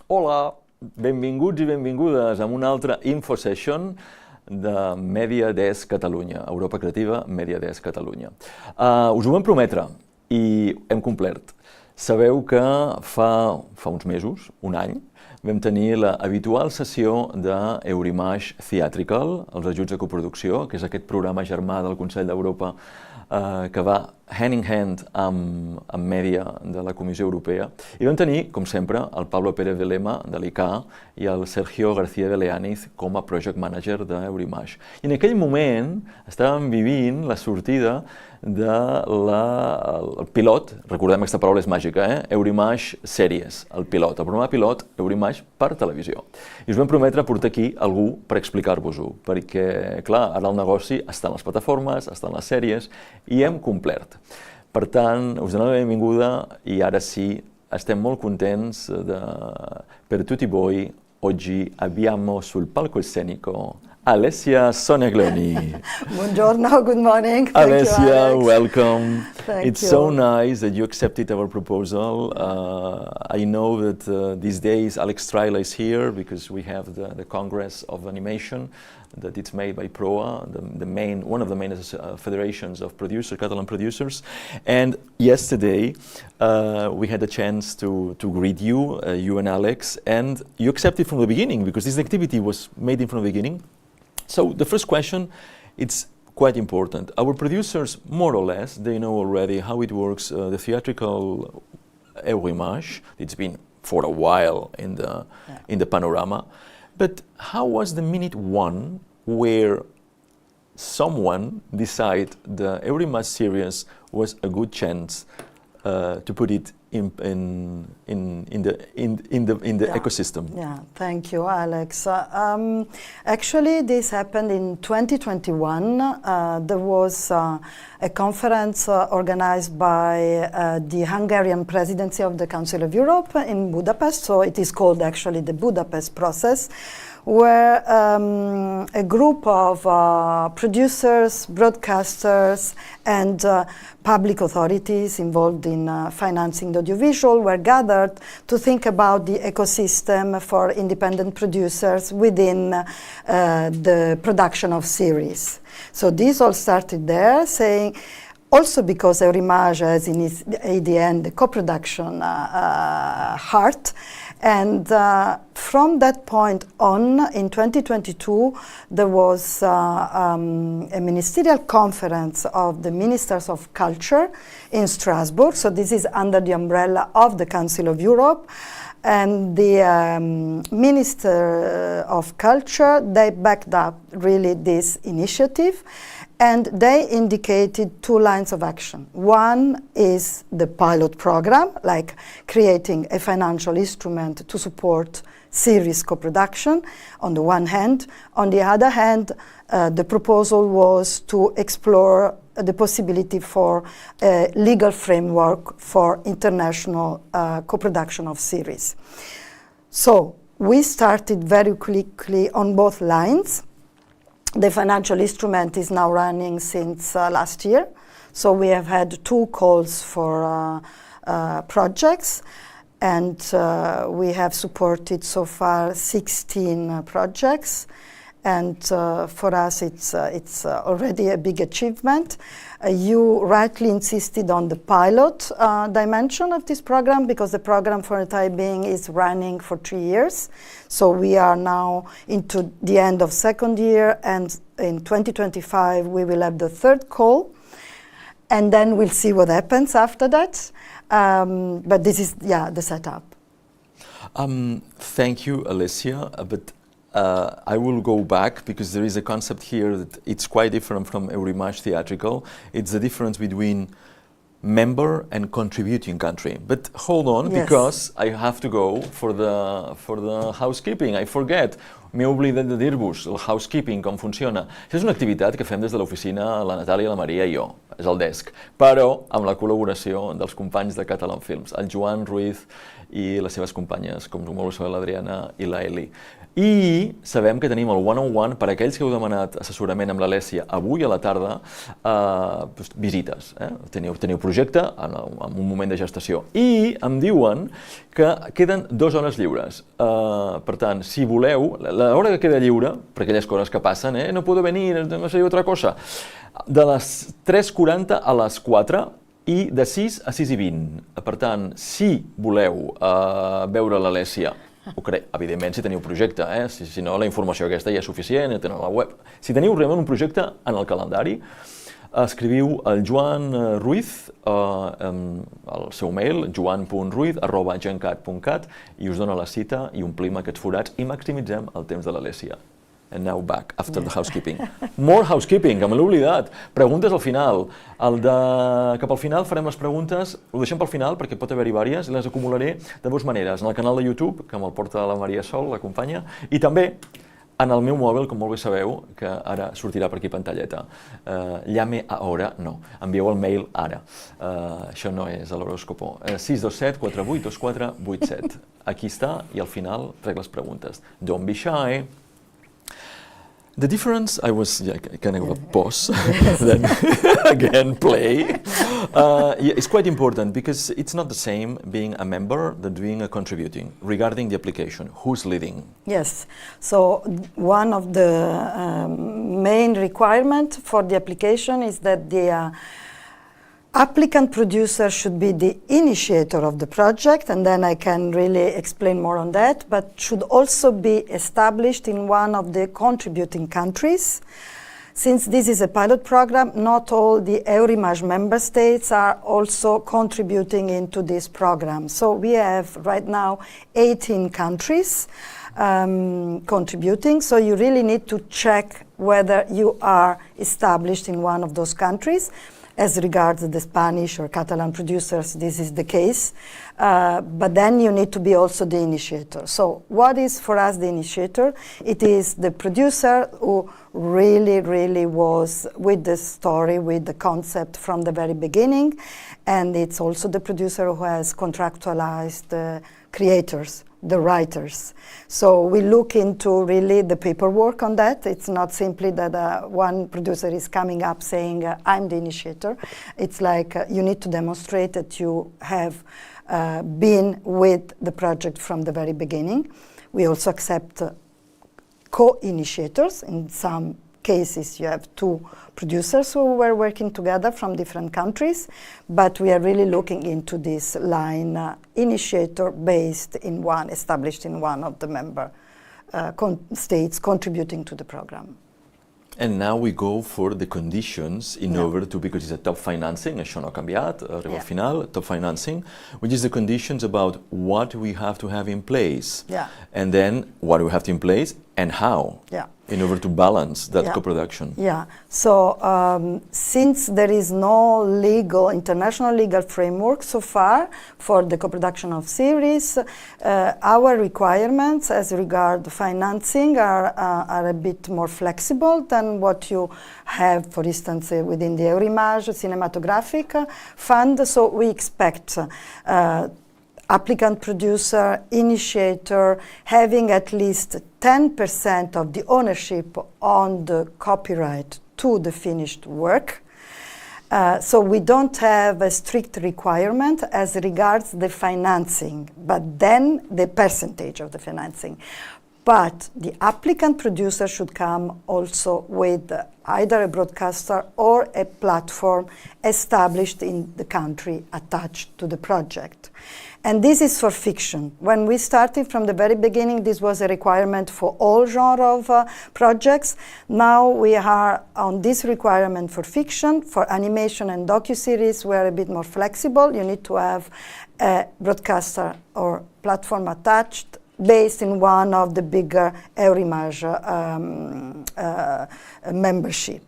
Hola, benvinguts i benvingudes a una altra info session de Media Desk Catalunya, Europa Creativa Desk Catalunya. Us ho vam prometre i hem complert. Sabeu que fa uns mesos, un any, vam tenir l'habitual sessió d'Eurimages Theatrical, els ajuts de coproducció, que és aquest programa germà del Consell d'Europa que va hand in hand amb Mèdia de la Comissió Europea. I vam tenir, com sempre, el Pablo Pérez de Lema, de l'ICA, i el Sergio García de Leániz com a project manager d'Eurimages. I en aquell moment estàvem vivint la sortida del pilot, recordem aquesta paraula és màgica, Eurimages Sèries, el pilot, el programa pilot Eurimages per televisió. I us vam prometre portar aquí algú per explicar-vos-ho, perquè, clar, ara el negoci està en les plataformes, està en les sèries, i hem complert. Per tant, us donem la benvinguda i ara sí, estem molt contents per tutti voi, oggi abbiamo sul palcoscenico Alessia Sonaglioni. Buongiorno, good morning. Alessia, welcome. Thank you. So nice that you accepted our proposal. I know that these days Alex Strila is here because we have the Congress of Animation that it's made by PROA, one of the main federations of Catalan producers. And yesterday we had a chance to greet you, you and Alex, and you accepted from the beginning because this activity was made from the beginning. So the first question, it's quite important. Our producers, more or less, they know already how it works, the theatrical Eurimages. It's been for a while in the panorama. But how was the minute one where someone decided the Eurimages series was a good chance to put it in the ecosystem? Yeah, thank you, Alex. Actually, this happened in 2021. There was a conference organized by the Hungarian presidency of the Council of Europe in Budapest. So it is called actually the Budapest process, where a group of producers, broadcasters, and public authorities involved in financing the audiovisual were gathered to think about the ecosystem for independent producers within the production of series. So this all started there, saying, also because Eurimages is in the end the co-production heart. And from that point on, in 2022, there was a ministerial conference of the Ministers of Culture in Strasbourg. So this is under the umbrella of the Council of Europe. And the Minister of Culture, they backed up really this initiative. And they indicated two lines of action. One is the pilot program, like creating a financial instrument to support series co-production on the one hand. On the other hand, the proposal was to explore the possibility for a legal framework for international co-production of series. So we started very quickly on both lines. The financial instrument is now running since last year. So we have had 2 calls for projects, and we have supported so far 16 projects. And for us, it's already a big achievement. You rightly insisted on the pilot dimension of this program, because the program for the time being is running for 3 years. So we are now into the end of second year, and in 2025 we will have the 3rd call, and then we'll see what happens after that. But this is, the setup. Thank you, Alessia. But I will go back, because there is a concept here that it's quite different from Eurimages theatrical. It's the difference between member and contributing country. But hold on, yes, because I have to go for the housekeeping. I forget. M'he oblidat de dir-vos el housekeeping, com funciona. Això és una activitat que fem des de l'oficina, la Natàlia, la Maria i jo. és el Desk, però amb la col·laboració dels companys de Catalan Films, el Joan Ruiz i les seves companyes, com molt bé sabeu, l'Adriana i la Eli. I sabem que tenim el one-on-one per a aquells que heu demanat assessorament amb l'Alessia avui a la tarda, visites. Teniu projecte en un moment de gestació. I em diuen que queden 2 hores lliures. Per tant, si voleu, l'hora que queda lliure, per aquelles coses que passen, no puedo venir, no sé, otra cosa, de les 3:40 a les 4 i de 6 a 6:20. Per tant, si voleu veure l'Alessia, evidentment si teniu projecte, si no la informació aquesta ja és suficient, ja teniu la web. Si teniu realment un projecte en el calendari, escriviu al Joan Ruiz, el seu mail, joan.ruiz@gencat.cat, i us dona la cita i omplim aquests forats i maximitzem el temps de l'Alessia. And now back, after the housekeeping. More housekeeping, que me l'he oblidat. Preguntes al final. Cap al final farem les preguntes, ho deixem pel final perquè pot haver-hi vàries, i les acumularé de dues maneres. En el canal de YouTube, que me'l porta la Maria Sol, l'acompanya, i també en el meu mòbil, com molt bé sabeu, que ara sortirà per aquí pantalleta. Llame ahora, no. Envieu el mail ara. Això no és a l'horòscopo. 627 48 24 87. Aquí està, i al final trec les preguntes. Don't be shy. The difference, I was kind of a pause, then again play. It's quite important because it's not the same being a member than being a contributing. Regarding the application, who's leading? Yes, so one of the main requirements for the application is that the applicant producer should be the initiator of the project, and then I can really explain more on that, but should also be established in one of the contributing countries. Since this is a pilot program, not all the Eurimages member states are also contributing into this program. So we have right now 18 countries contributing, so you really need to check whether you are established in one of those countries. As regards the Spanish or Catalan producers, this is the case. But then you need to be also the initiator. So what is for us the initiator? It is the producer who really was with the story, with the concept from the very beginning. And it's also the producer who has contractualized the creators, the writers. So we look into really the paperwork on that. It's not simply that one producer is coming up saying, I'm the initiator. It's like you need to demonstrate that you have been with the project from the very beginning. We also accept co-initiators. In some cases you have 2 producers who were working together from different countries, but we are really looking into this line, initiator based in one, established in one of the member states contributing to the program. And now we go for the conditions in order to, because it's a top financing, això no ha canviat, arriba al final, top financing, which is the conditions about what we have to have in place. And then what we have to in place and how. In order to balance that co-production. So since there is no international legal framework so far for the co-production of series, our requirements as regard financing are a bit more flexible than what you have, for instance, within the Eurimages Cinematographic Fund. So we expect applicant, producer, initiator having at least 10% of the ownership on the copyright to the finished work. So we don't have a strict requirement as regards the financing, but then the percentage of the financing. But the applicant producer should come also with either a broadcaster or a platform established in the country attached to the project. And this is for fiction. When we started from the very beginning, this was a requirement for all genres of projects. Now we are on this requirement for fiction. For animation and docuseries, we are a bit more flexible. You need to have a broadcaster or platform attached based in one of the bigger Eurimages membership.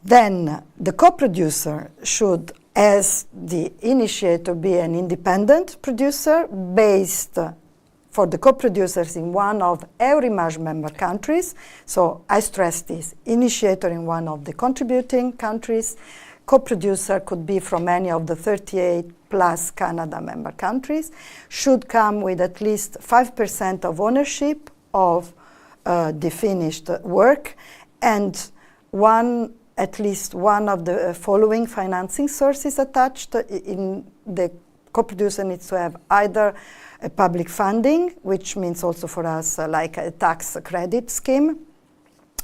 Then the co-producer should, as the initiator, be an independent producer based for the co-producers in one of Eurimages member countries. So I stress this, initiator in one of the contributing countries, co-producer could be from any of the 38 plus Canada member countries, should come with at least 5% of ownership of the finished work, and at least one of the following financing sources attached. In the co-producer needs to have either a public funding, which means also for us like a tax credit scheme,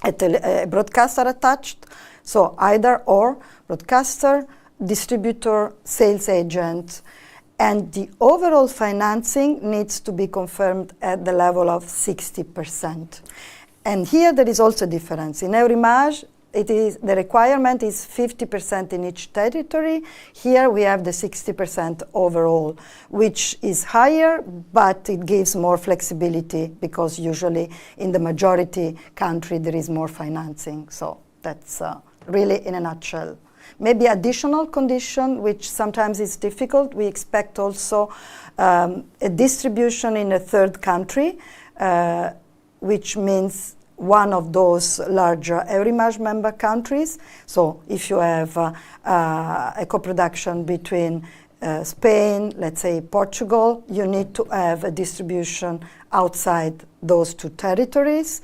a broadcaster attached, so either or, broadcaster, distributor, sales agent, and the overall financing needs to be confirmed at the level of 60%. And here there is also a difference. In Eurimages, the requirement is 50% in each territory. Here we have the 60% overall, which is higher, but it gives more flexibility because usually in the majority country there is more financing. So that's really in a nutshell. Maybe additional condition, which sometimes is difficult, we expect also a distribution in a third country, which means one of those larger Eurimages member countries. So if you have a co-production between Spain, let's say Portugal, you need to have a distribution outside those two territories.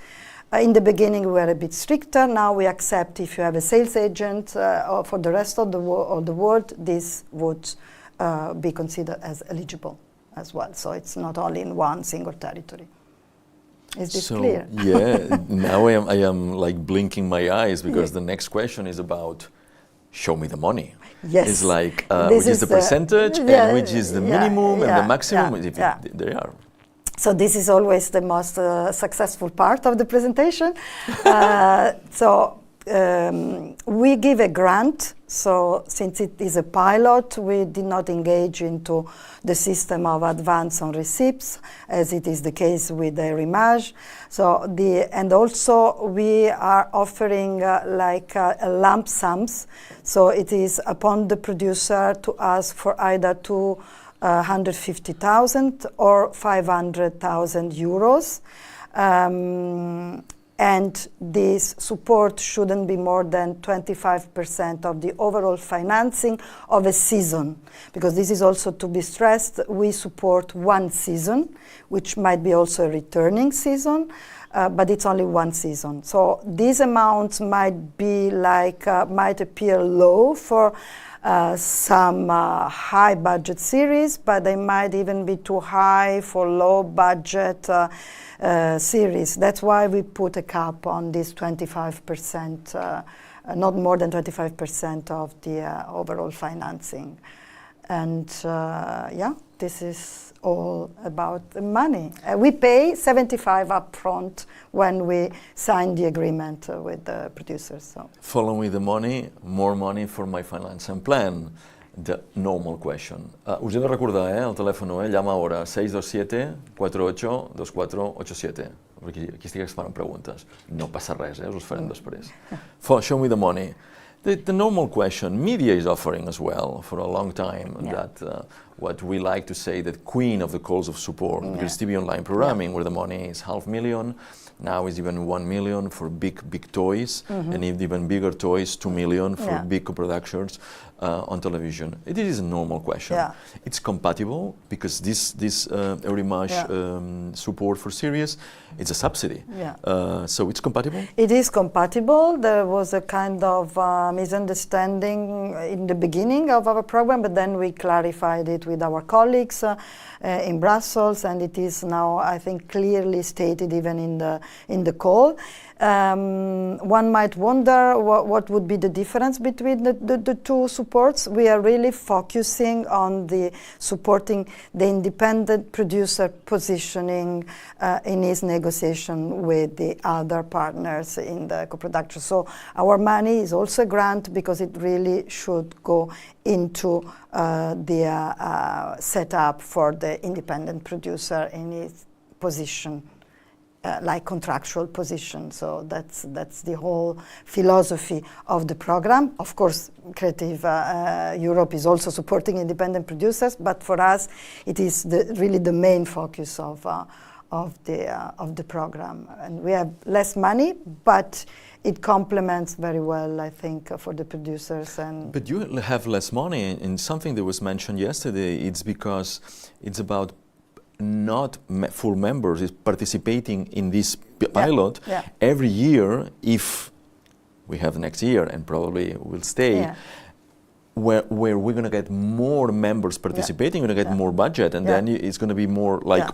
In the beginning we were a bit stricter, now we accept if you have a sales agent for the rest of the world, this would be considered as eligible as well. So it's not only in one single territory. Is this clear? Yeah, now I am like blinking my eyes because the next question is about show me the money. Yes. It's like, which is the percentage and which is the minimum and the maximum, they are. So this is always the most successful part of the presentation. We give a grant, so since it is a pilot, we did not engage into the system of advance on receipts, as it is the case with the Eurimages. And also we are offering lump sums, so it is upon the producer to ask for either 250,000 or 500,000 euros. And this support shouldn't be more than 25% of the overall financing of a season. Because this is also to be stressed, we support one season, which might be also a returning season, but it's only one season. So these amounts might be might appear low for some high budget series, but they might even be too high for low budget series. That's why we put a cap on this 25%, not more than 25% of the overall financing. And this is all about the money. We pay 75 upfront when we sign the agreement with the producers. So. Follow me the money, more money for my financing plan. The normal question. Us he de recordar, el telèfon, llama ara 627-48-2487. Aquí estic esperant preguntes. No passa res, us farem després. Show me the money. The normal question, media is offering as well for a long time that what we like to say that queen of the calls of support, because TV online programming where the money is 500,000, now is even 1 million for big toys, and even bigger toys, 2 million for big co-productions on television. It is a normal question. It's compatible because this Eurimages support for series, it's a subsidy. So it's compatible? It is compatible. There was a kind of misunderstanding in the beginning of our program, but then we clarified it with our colleagues in Brussels, and it is now, I think, clearly stated even in the call. One might wonder what would be the difference between the two supports. We are really focusing on the supporting the independent producer positioning in his negotiation with the other partners in the co-production. So our money is also a grant because it really should go into the setup for the independent producer in his position like contractual position. So that's the whole philosophy of the program. Of course, Creative Europe is also supporting independent producers, but for us, it is really the main focus of the program. And we have less money, but it complements very well, I think, for the producers. But you have less money, and something that was mentioned yesterday, it's because it's about not full members is participating in this pilot every year. If we have next year, and probably will stay, where we're going to get more members participating, we're going to get more budget, and then it's going to be more like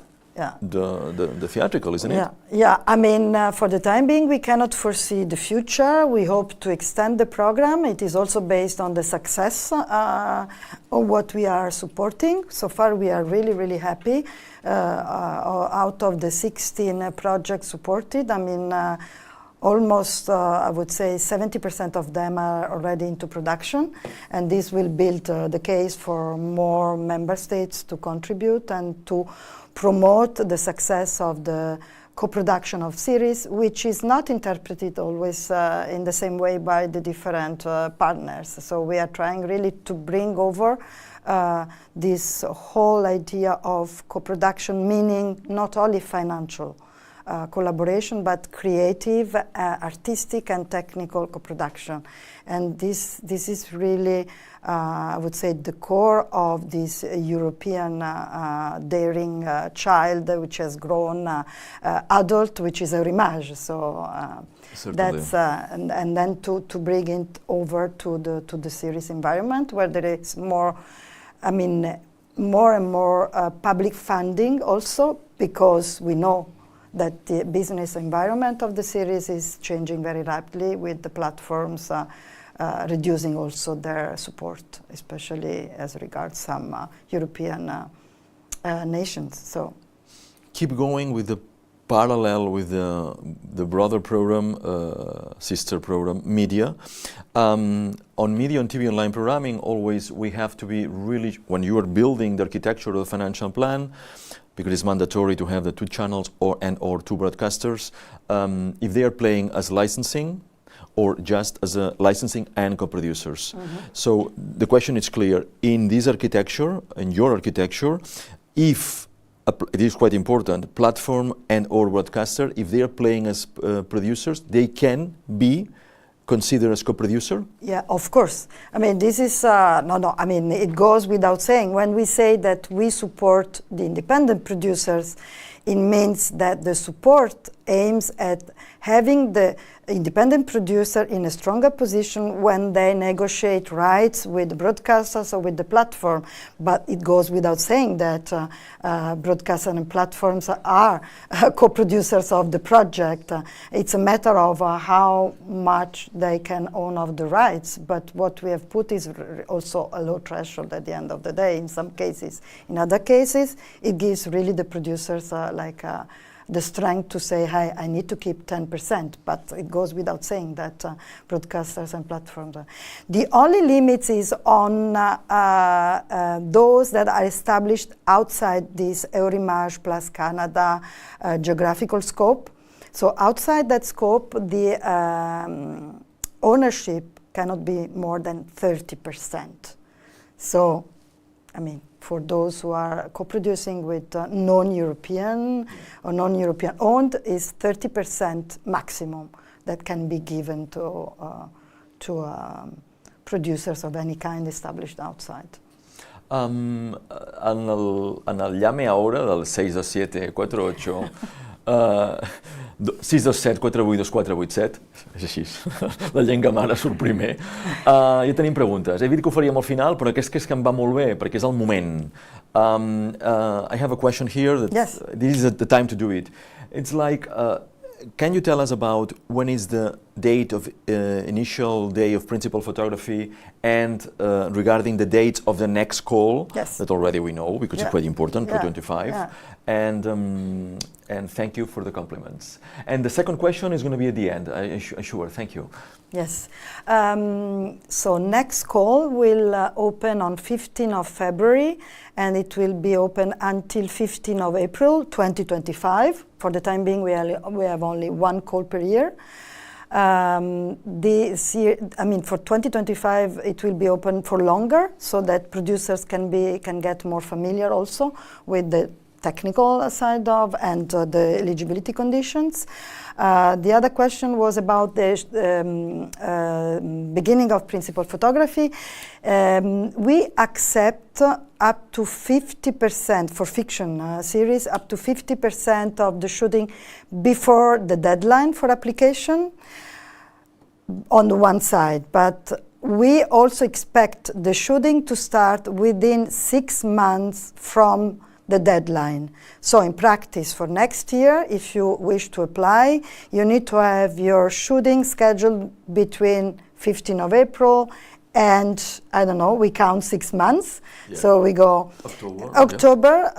the theatrical, isn't it? Yeah, I mean, for the time being, we cannot foresee the future. We hope to extend the program. It is also based on the success of what we are supporting. So far, we are really, really happy. Out of the 16 projects supported, I mean, almost, I would say, 70% of them are already into production, and this will build the case for more member states to contribute and to promote the success of the co-production of series, which is not interpreted always in the same way by the different partners. So we are trying really to bring over this whole idea of co-production, meaning not only financial collaboration, but creative, artistic and technical co-production. And this is really, I would say, the core of this European daring child, which has grown adult, which is Eurimages. So that's and then to bring it over to the series environment, where there is more, I mean, more and more public funding also, because we know that the business environment of the series is changing very rapidly, with the platforms reducing also their support, especially as regards some European nations. So keep going with the parallel with the brother program, sister program, media. On media and TV online programming, always we have to be really, when you are building the architecture of the financial plan, because it's mandatory to have the 2 channels or 2 broadcasters, if they are playing as licensing or just as a licensing and co-producers. So the question is clear. In this architecture, in your architecture, if it is quite important, platform and or broadcaster, if they are playing as producers, they can be considered as co-producer? Yeah, of course. I mean, this is, I mean, it goes without saying. When we say that we support the independent producers, it means that the support aims at having the independent producer in a stronger position when they negotiate rights with the broadcasters or with the platform. But it goes without saying that broadcasters and platforms are co-producers of the project. It's a matter of how much they can own of the rights. But what we have put is also a low threshold at the end of the day in some cases. In other cases, it gives really the producers the strength to say, hey, I need to keep 10%, but it goes without saying that broadcasters and platforms. The only limit is on those that are established outside this Eurimages plus Canada geographical scope. So outside that scope, the ownership cannot be more than 30%. So, I mean, for those who are co-producing with non-European or non-European owned, is 30% maximum that can be given to producers of any kind established outside. En el llame ahora del 62748, 627 482 487, és així, la llengua mare surt primer. Ja tenim preguntes. He dit que ho faríem al final, però és que em va molt bé, perquè és el moment. I have a question here. Yes. This is the time to do it. It's like, can you tell us about when is the date of initial day of principal photography, and regarding the date of the next call? Yes. That already we know, because it's quite important, for 25. Yeah. And thank you for the compliments. And the second question is going to be at the end, sure, thank you. Yes. So next call will open on 15th of February, and it will be open until 15th of April 2025. For the time being, we have only one call per year. This year, for 2025, it will be open for longer, so that producers can get more familiar also with the technical side of and the eligibility conditions. The other question was about the beginning of principal photography. We accept up to 50% for fiction series, up to 50% of the shooting before the deadline for application on the one side, but we also expect the shooting to start within 6 months from the deadline. So in practice, for next year, if you wish to apply, you need to have your shooting scheduled between 15th of April and, I don't know, we count 6 months. Yeah. So we go October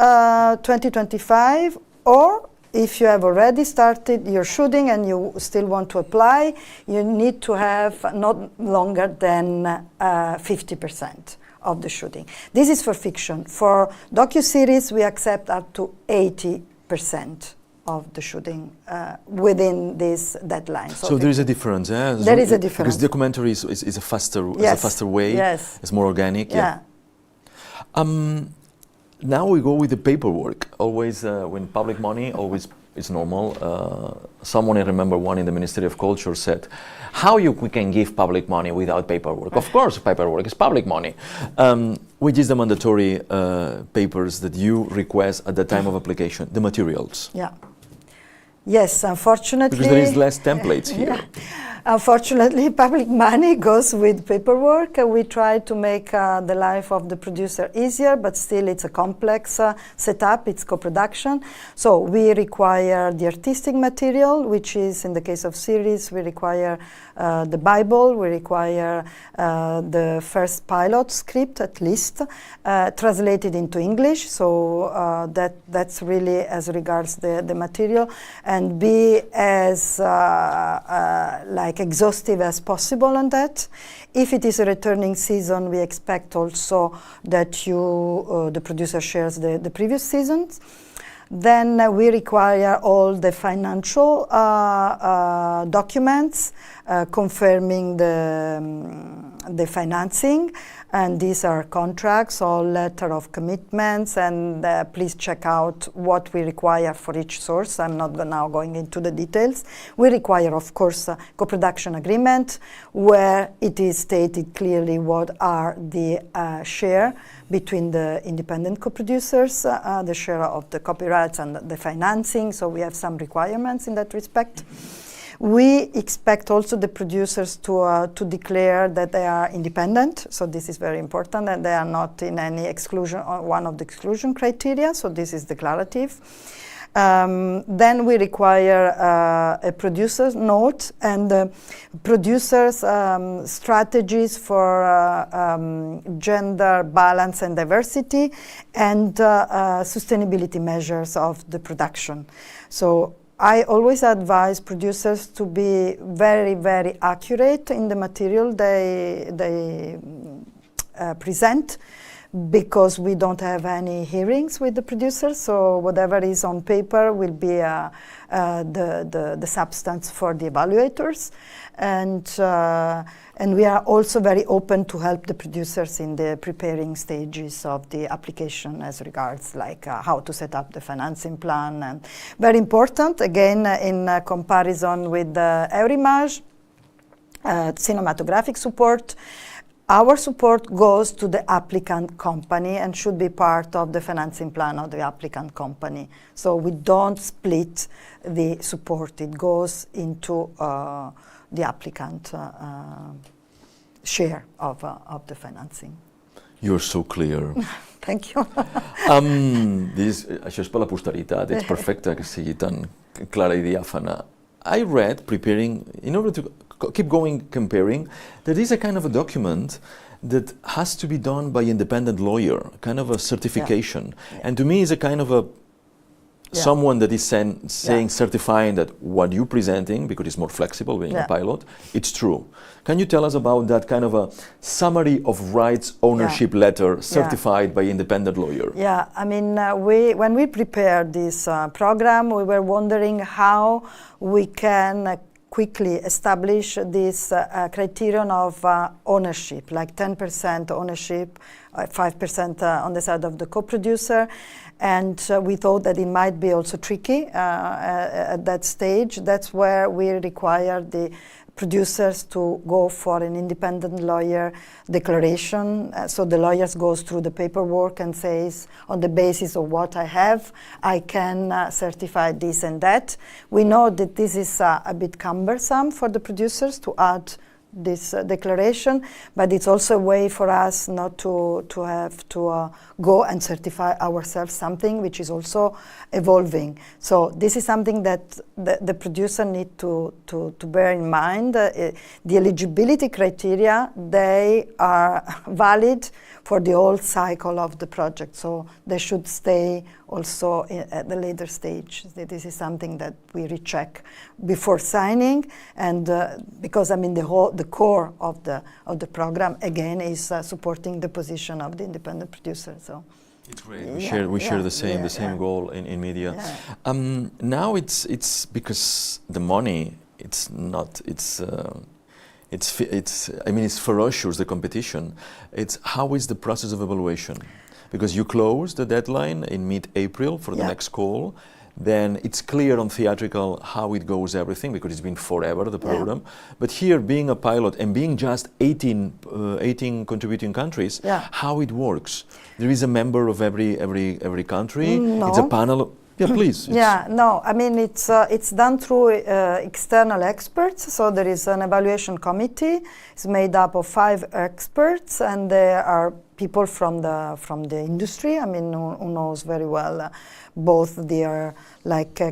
2025, or if you have already started your shooting and you still want to apply, you need to have not longer than 50% of the shooting. This is for fiction. For docuseries, we accept up to 80% of the shooting within this deadline. So there is a difference, eh? There is a difference. Because documentary is a faster, yes. is a faster way. Yes. It's more organic. Yeah. Now we go with the paperwork. Always when public money, always it's normal. Someone, I remember one in the Ministry of Culture said, how we can give public money without paperwork? Of course, paperwork is public money. Which is the mandatory papers that you request at the time of application, the materials? Yeah. Yes, unfortunately. Because there is less templates here. Yeah. Unfortunately, public money goes with paperwork. We try to make the life of the producer easier, but still it's a complex setup, it's co-production. So we require the artistic material, which is, in the case of series, we require the Bible, we require the first pilot script at least, translated into English, so that's really as regards the material, and be as like exhaustive as possible on that. If it is a returning season, we expect also that the producer shares the previous seasons. Then we require all the financial documents confirming the financing, and these are contracts or letter of commitments, and please check out what we require for each source. I'm not now going into the details. We require, of course, a co-production agreement where it is stated clearly what are the share between the independent co-producers, the share of the copyrights and the financing, so we have some requirements in that respect. We expect also the producers to declare that they are independent, so this is very important, and they are not in any exclusion, one of the exclusion criteria, so this is declarative. Then we require a producer's note and producers' strategies for gender balance and diversity, and sustainability measures of the production. So I always advise producers to be very, very accurate in the material they present, because we don't have any hearings with the producers, so whatever is on paper will be the substance for the evaluators. And we are also very open to help the producers in the preparing stages of the application as regards like how to set up the financing plan. And very important, again, in comparison with the Eurimages, cinematographic support, our support goes to the applicant company and should be part of the financing plan of the applicant company. So we don't split the support, it goes into the applicant share of the financing. You're so clear. Thank you. Això és per la posteritat, ets perfecte que sigui tan clara i diàfana. I read, preparing, in order to keep going comparing, there is a kind of a document that has to be done by independent lawyer, kind of a certification. Yeah. Yeah. And to me is a kind of a someone that is saying, certifying that what you're presenting, because it's more flexible being a pilot, it's true. Can you tell us about that kind of a summary of rights ownership letter certified by independent lawyer? Yeah, I mean, when we prepared this program, we were wondering how we can quickly establish this criterion of ownership, like 10% ownership, 5% on the side of the co-producer. And we thought that it might be also tricky at that stage. That's where we require the producers to go for an independent lawyer declaration. So the lawyer goes through the paperwork and says, on the basis of what I have, I can certify this and that. We know that this is a bit cumbersome for the producers to add this declaration, but it's also a way for us not to have to go and certify ourselves something which is also evolving. So this is something that the producer need to bear in mind. The eligibility criteria, they are valid for the whole cycle of the project, so they should stay also at the later stage. This is something that we recheck before signing, and because I mean the core of the program again is supporting the position of the independent producer. So it's great. We share the same goal in media. Yeah. Now it's because the money. I mean, it's ferocious, the competition. How is the process of evaluation? Because you close the deadline in mid-April for the next call, then it's clear on theatrical how it goes, everything, because it's been forever, the program. But here, being a pilot and being just 18 contributing countries, how it works? There is a member of every country. No. It's a panel. Yeah, please. No, I mean, it's done through external experts. So there is an evaluation committee. It's made up of 5 experts, and there are people from the industry. I mean, who knows very well both their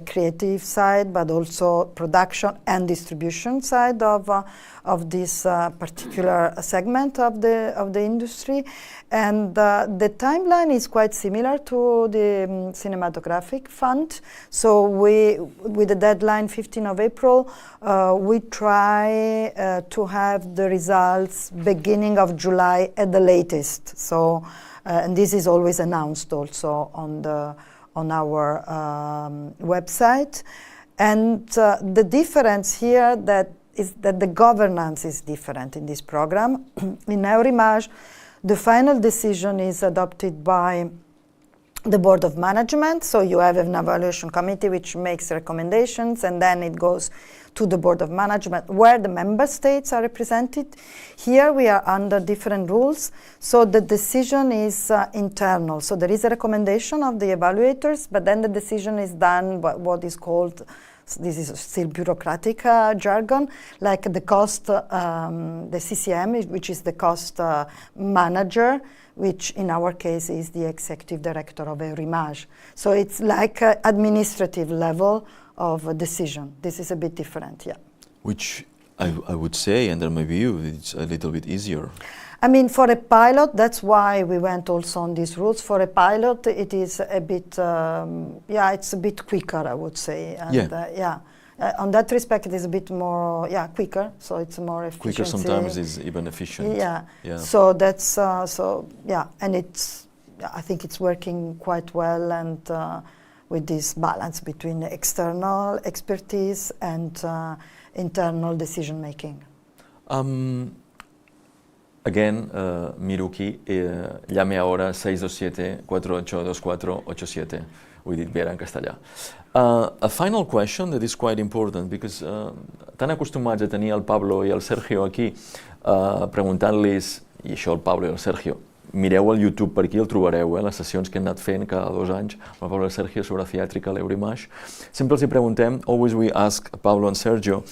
creative side, but also production and distribution side of this particular segment of the industry. And the timeline is quite similar to the cinematographic fund. So with the deadline 15th of April, we try to have the results beginning of July at the latest. So, and this is always announced also on our website. And the difference here is that the governance is different in this program. In Eurimages, the final decision is adopted by the Board of Management. So you have an evaluation committee which makes recommendations, and then it goes to the Board of Management where the member states are represented. Here we are under different rules, so the decision is internal. So there is a recommendation of the evaluators, but then the decision is done by what is called, this is still bureaucratic jargon, like the cost, the CCM, which is the cost manager, which in our case is the executive director of Eurimages. So it's like an administrative level of a decision. This is a bit different, Which I would say, under my view, it's a little bit easier. I mean, for a pilot, that's why we went also on these routes. For a pilot, it is a bit, it's a bit quicker, I would say. And, on that respect, it is a bit more, quicker, so it's more efficient. Quicker sometimes is even efficient. Yeah. So that's, and it's, I think it's working quite well, and with this balance between external expertise and internal decision making. Again, Miruki, llame ahora 627-482487. We did better in castellà. A final question that is quite important, because tan acostumats a tenir el Pablo i el Sergio aquí preguntant-los, i això el Pablo i el Sergio, mireu al YouTube, per aquí el trobareu, les sessions que hem anat fent cada 2 anys amb el Pablo i el Sergio sobre theatrical Eurimages. Sempre els hi preguntem, always we ask Pablo and Sergio,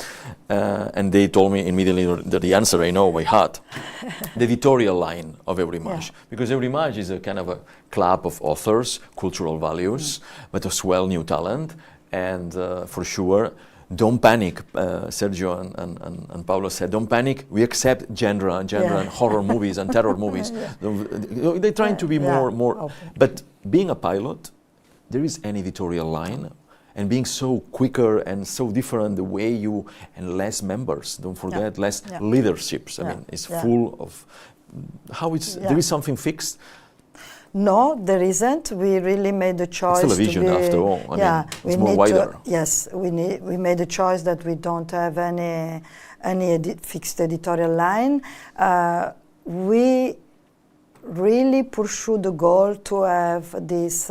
and they told me immediately that the answer I know by heart, the editorial line of Eurimages. Because Eurimages is a kind of a club of authors, cultural values, but as well new talent, and for sure, don't panic, Sergio and Pablo said, don't panic, we accept genre and horror movies and terror movies. They're trying to be more, open. But being a pilot, there is an editorial line, and being so quicker and so different the way you, and less members, don't forget, less leaderships. I mean, it's full of, how it's, there is something fixed? No, there isn't. We really made the choice. It's television after all. I mean, it's more wider. We made the choice that we don't have any fixed editorial line. We really pursue the goal to have this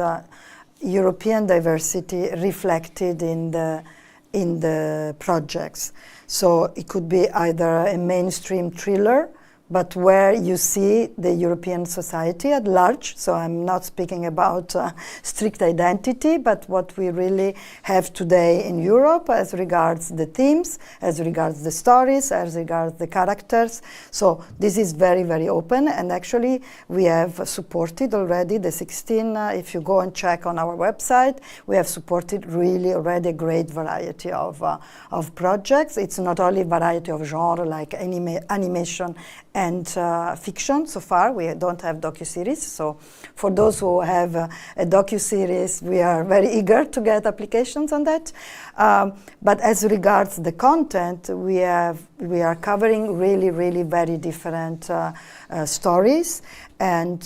European diversity reflected in the projects. So it could be either a mainstream thriller, but where you see the European society at large. So I'm not speaking about strict identity, but what we really have today in Europe as regards the themes, as regards the stories, as regards the characters. So this is very, very open, and actually we have supported already the 16, if you go and check on our website, we have supported really already a great variety of projects. It's not only variety of genre like animation and fiction. So far we don't have docuseries, so for those who have a docuseries, we are very eager to get applications on that. But as regards the content, we are covering really, really very different stories, and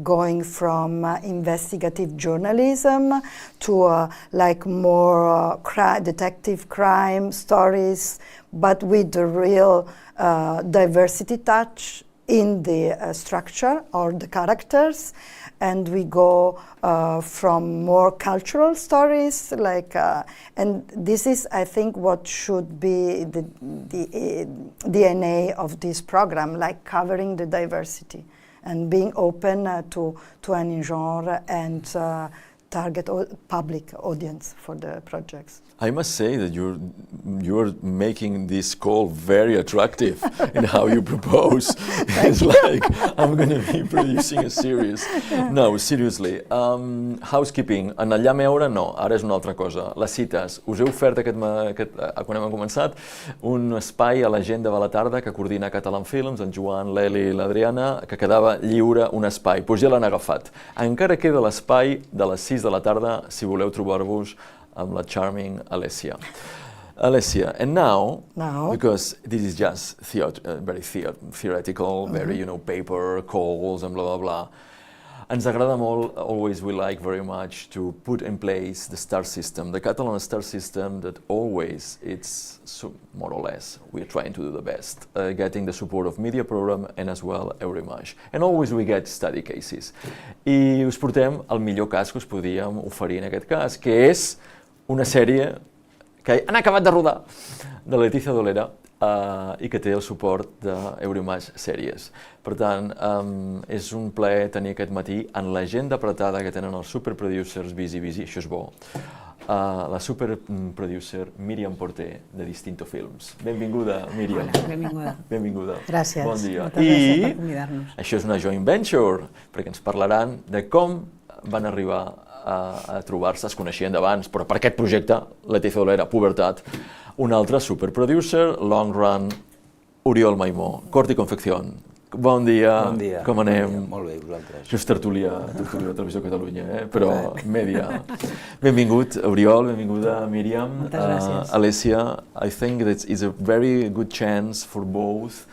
going from investigative journalism to like more detective crime stories, but with the real diversity touch in the structure or the characters. And we go from more cultural stories, like, and this is, I think, what should be the DNA of this program, like covering the diversity and being open to any genre and target public audience for the projects. I must say that you're making this call very attractive in how you propose. It's like, I'm going to be producing a series. No, seriously. Housekeeping, en allà meure no, ara és una altra cosa. Les cites, us he ofert quan hem començat un espai a l'agenda de la tarda que coordina Catalan Films, en Joan, l'Eli i l'Adriana, que quedava lliure un espai. Doncs ja l'han agafat. Encara queda l'espai de les 6 de la tarda si voleu trobar-vos amb la charming Alessia. Alessia, and now, because this is just very theoretical, very, paper, calls, and blah, blah, blah, ens agrada molt, always we like very much to put in place the star system, the Catalan star system that always, it's more or less, we're trying to do the best, getting the support of media program and as well Eurimages. And always we get study cases. I us portem el millor cas que us podíem oferir en aquest cas, que és una sèrie que han acabat de rodar, de Leticia Dolera, i que té el suport d'Eurimages Sèries. Per tant, és un plaer tenir aquest matí en l'agenda apretada que tenen els superproducers busy, això és bo, la superproducer Miriam Porté, de Distinto Films. Benvinguda, Miriam. Benvinguda. Benvinguda. Gràcies. Bon dia. Moltes gràcies per convidar-nos. Això és una joint venture, perquè ens parlaran de com van arribar a trobar-se, es coneixien d'abans, però per aquest projecte, Leticia Dolera, Pubertat, un altre superproducer, Long Run, Oriol Maymó, Cort i Confecció. Bon dia. Bon dia. Com anem? Bon dia. Molt bé, vosaltres. Això és tertúlia de Televisió Catalunya, però mèdia. Benvingut, Oriol, benvinguda, Miriam. Moltes gràcies. Alessia, I think that it's a very good chance for both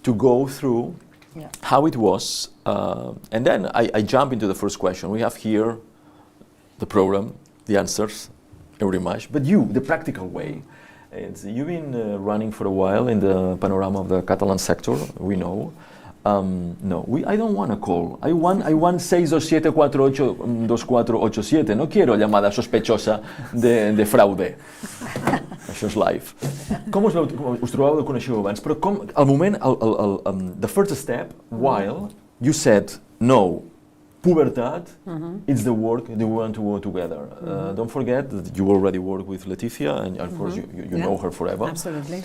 to go through how it was, and then I jump into the first question. We have here the program, the answers, Eurimages, but you, the practical way. You've been running for a while in the panorama of the Catalan sector, we know. No, I don't want a call. I want 627482487. No quiero llamada sospechosa de fraude. Això és live. Com us trobàveu de conèixer abans? Però com, al moment, the first step, while you said, no, Pubertat, it's the work that we want to work together. Don't forget that you already work with Leticia, and of course you know her forever. Absolutely.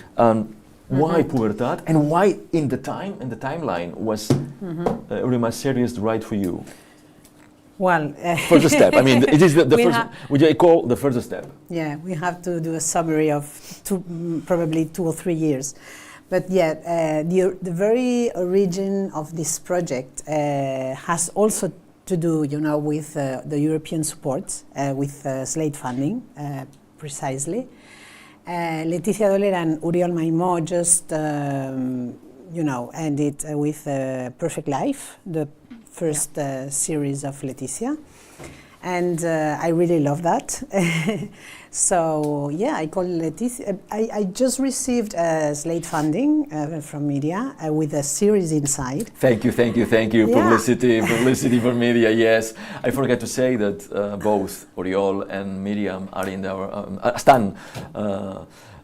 Why Pubertat, and why in the timeline was Eurimages series right for you? Well, first step. I mean, it is the first. Would you call the first step? Yeah, we have to do a summary of probably 2 or 3 years. But yeah, the very origin of this project has also to do, with the European support, with slate funding, precisely. Leticia Dolera and Oriol Maymó just, ended with Perfect Life, the first series of Leticia. And I really love that. So yeah, I call Leticia. I just received slate funding from media with a series inside. Thank you. Yeah. Publicity for media, yes. I forgot to say that both Oriol and Miriam are in our, Stan,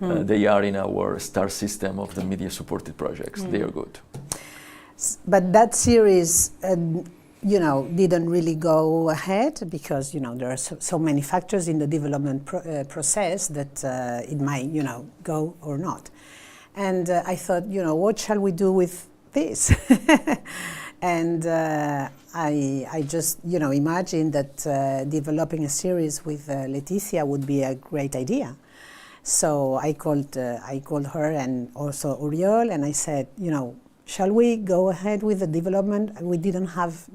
they are in our star system of the media supported projects. They are good. But that series, didn't really go ahead because, there are so many factors in the development process that it might, go or not. And I thought, what shall we do with this? And I just, imagined that developing a series with Leticia would be a great idea. So I called her and also Oriol, and I said, shall we go ahead with the development? We didn't have,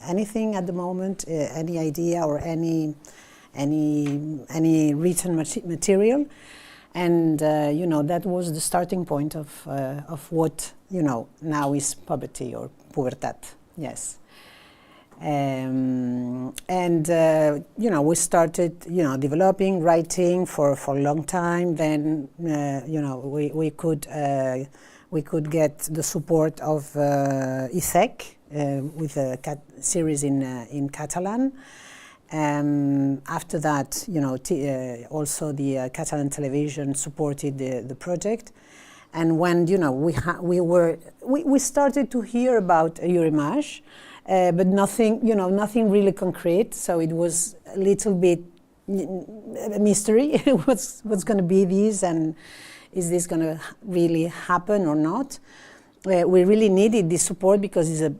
anything at the moment, any idea or any written material, and that was the starting point of what now is poverty or pubertat. Yes. And we started developing, writing for a long time. Then we could get the support of ISEC with a series in Catalan. After that, also the Catalan television supported the project. And when we started to hear about Eurimages, but nothing really concrete. So it was a little bit a mystery. what's going to be this, and is this going to really happen or not? We really needed this support because it's a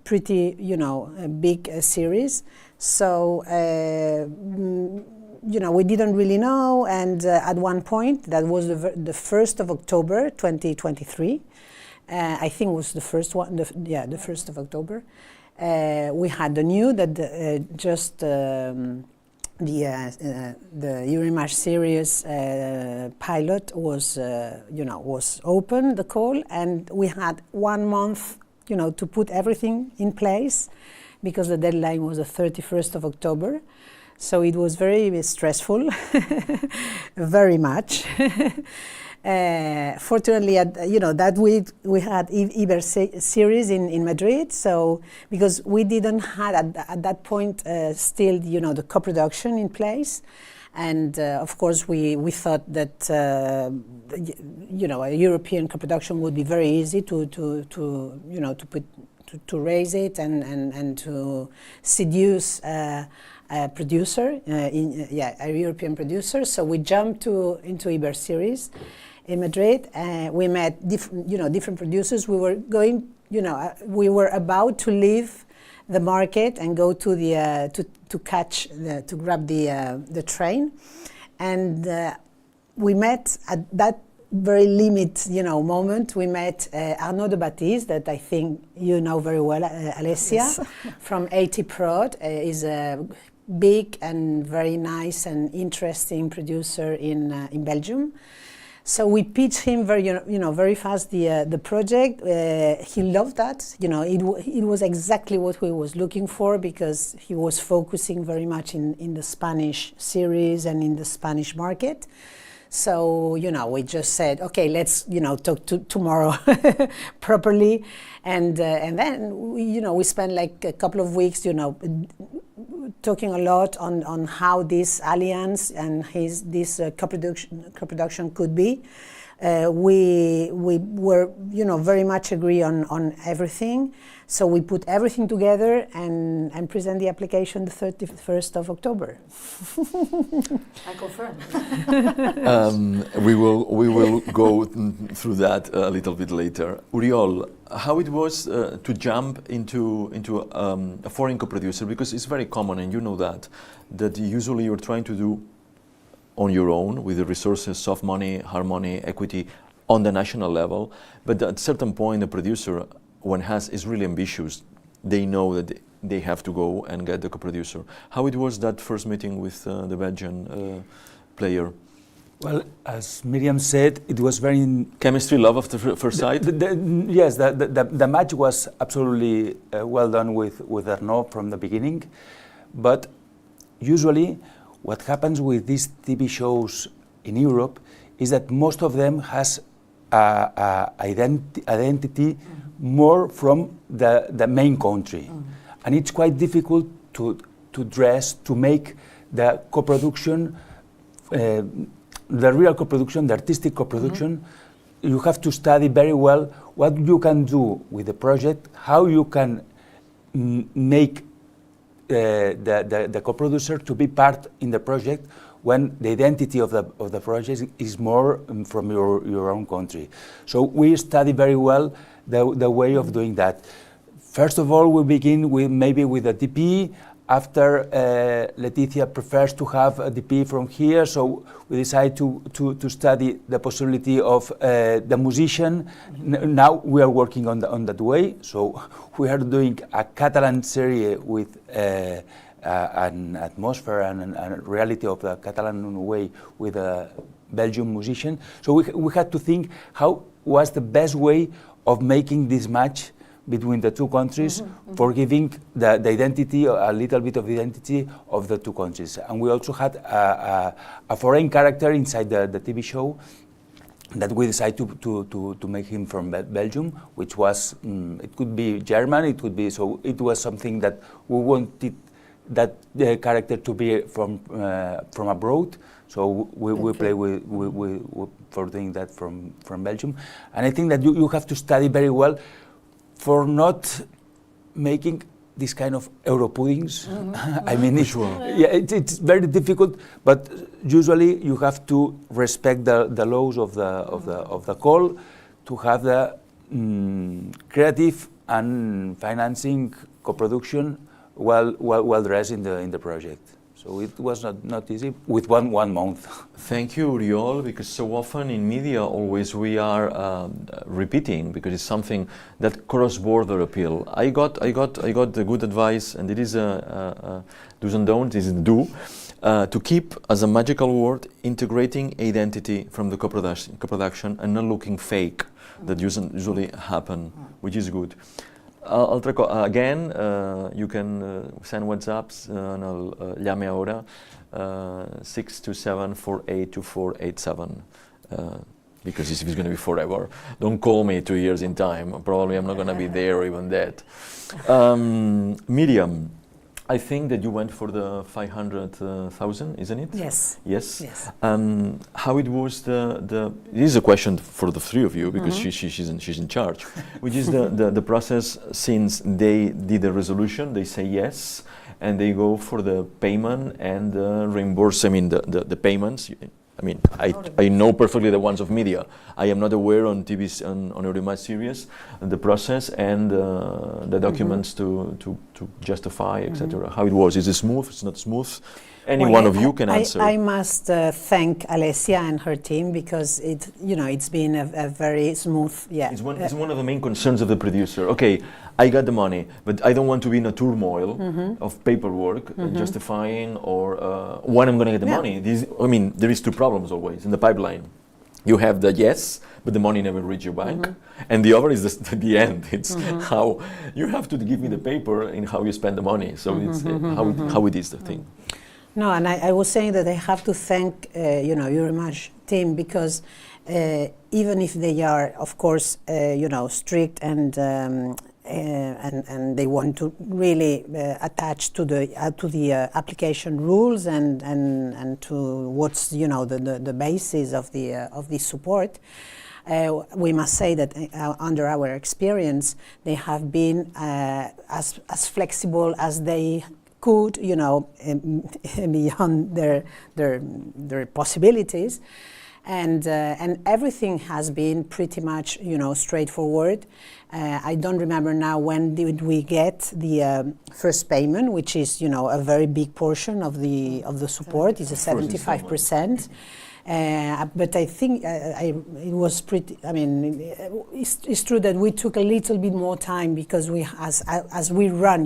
pretty, a big series. So, we didn't really know. And at one point, that was the 1st of October, 2023. I think it was the first one, the 1st of October. We had the news that the Eurimages series pilot was open, the call, and we had 1 month, to put everything in place because the deadline was the 31st of October. So it was very stressful, very much. Fortunately, that week we had Iber series in Madrid. So because we didn't have at that point still, the co-production in place, and of course we thought that a European co-production would be very easy to raise it and to seduce a producer, a European producer. So we jumped into Iber series in Madrid. We met different producers. We were going, we were about to leave the market and go to the to grab the train, and we met at that very limited, moment. We met Arnaud de Baptiste, that I think you know very well, Alessia, yes. From AT Prod, is a big and very nice and interesting producer in Belgium. So we pitched him very fast the project. He loved that. It was exactly what we was looking for, because he was focusing very much in the Spanish series and in the Spanish market. So, we just said, okay, let's, talk tomorrow properly. And then, we spent like a couple of weeks, talking a lot on how this alliance and this co-production could be. We were, very much agree on everything. So we put everything together and present the application the 31st of October. I confirm. We will go through that a little bit later. Oriol, how it was to jump into a foreign co-producer, because it's very common, and you know that usually you're trying to do on your own with the resources, soft money, hard money, equity on the national level. But at a certain point, the producer, is really ambitious. They know that they have to go and get the co-producer. How it was that first meeting with the Belgian player? Well, as Miriam said, it was very... Chemistry, love of the first sight? Yes, the match was absolutely well done with Arnaud from the beginning. But usually what happens with these TV shows in Europe is that most of them has identity more from the main country. And it's quite difficult to make the co-production, the real co-production, the artistic co-production. You have to study very well what you can do with the project, how you can make the co-producer to be part in the project when the identity of the project is more from your own country. So we study very well the way of doing that. First of all, we begin with maybe with a DP. After Leticia prefers to have a DP from here, so we decide to study the possibility of the musician. Now we are working on that way. So we are doing a Catalan series with an atmosphere and a reality of the Catalan way with a Belgian musician. So we had to think how was the best way of making this match between the two countries, for giving the identity, a little bit of identity of the two countries. And we also had a foreign character inside the TV show that we decided to make him from Belgium, which was, it could be German, it could be, so it was something that we wanted that the character to be from abroad. So we play with for doing that from Belgium. And I think that you have to study very well for not making this kind of Euro puddings. I mean, it's very difficult, but usually you have to respect the laws of the call to have the creative and financing co-production well dressed in the project. So it was not easy with one month. Thank you, Oriol, because so often in media always we are repeating, because it's something that cross-border appeal. I got the good advice, and it is a do's and don'ts, is do, to keep as a magical word integrating identity from the co-production and not looking fake that usually happen, which is good. Again, you can send WhatsApps en el llame ahora 627-482487 because this is going to be forever. Don't call me 2 years in time. Probably I'm not going to be there or even that. Miriam, I think that you went for the 500,000, isn't it? Yes. Yes. How it was this is a question for the three of you because she's in charge. Which is the process since they did the resolution, they say yes, and they go for the payment and reimburse. I mean the payments. I mean, I know perfectly the ones of media. I am not aware on TV's on Eurimages series the process and the documents to justify, etc. How it was? Is it smooth? It's not smooth? Any one of you can answer. I must thank Alessia and her team because it's been a very smooth. Yeah. It's one of the main concerns of the producer. Okay, I got the money, but I don't want to be in a turmoil of paperwork justifying or when I'm going to get the money. There is two problems always in the pipeline. You have the yes, but the money never reaches your bank, and the other is the end. It's how you have to give me the paper and how you spend the money. So it's how it is the thing. No, and I was saying that I have to thank Eurimages team because even if they are, of course, strict and they want to really attach to the application rules and to what's the basis of the support. We must say that under our experience, they have been as flexible as they could, beyond their possibilities, and everything has been pretty much, straightforward. I don't remember now when did we get the first payment, which is, a very big portion of the support. It's a 75%. But I think it was pretty. I mean, it's true that we took a little bit more time because as we run,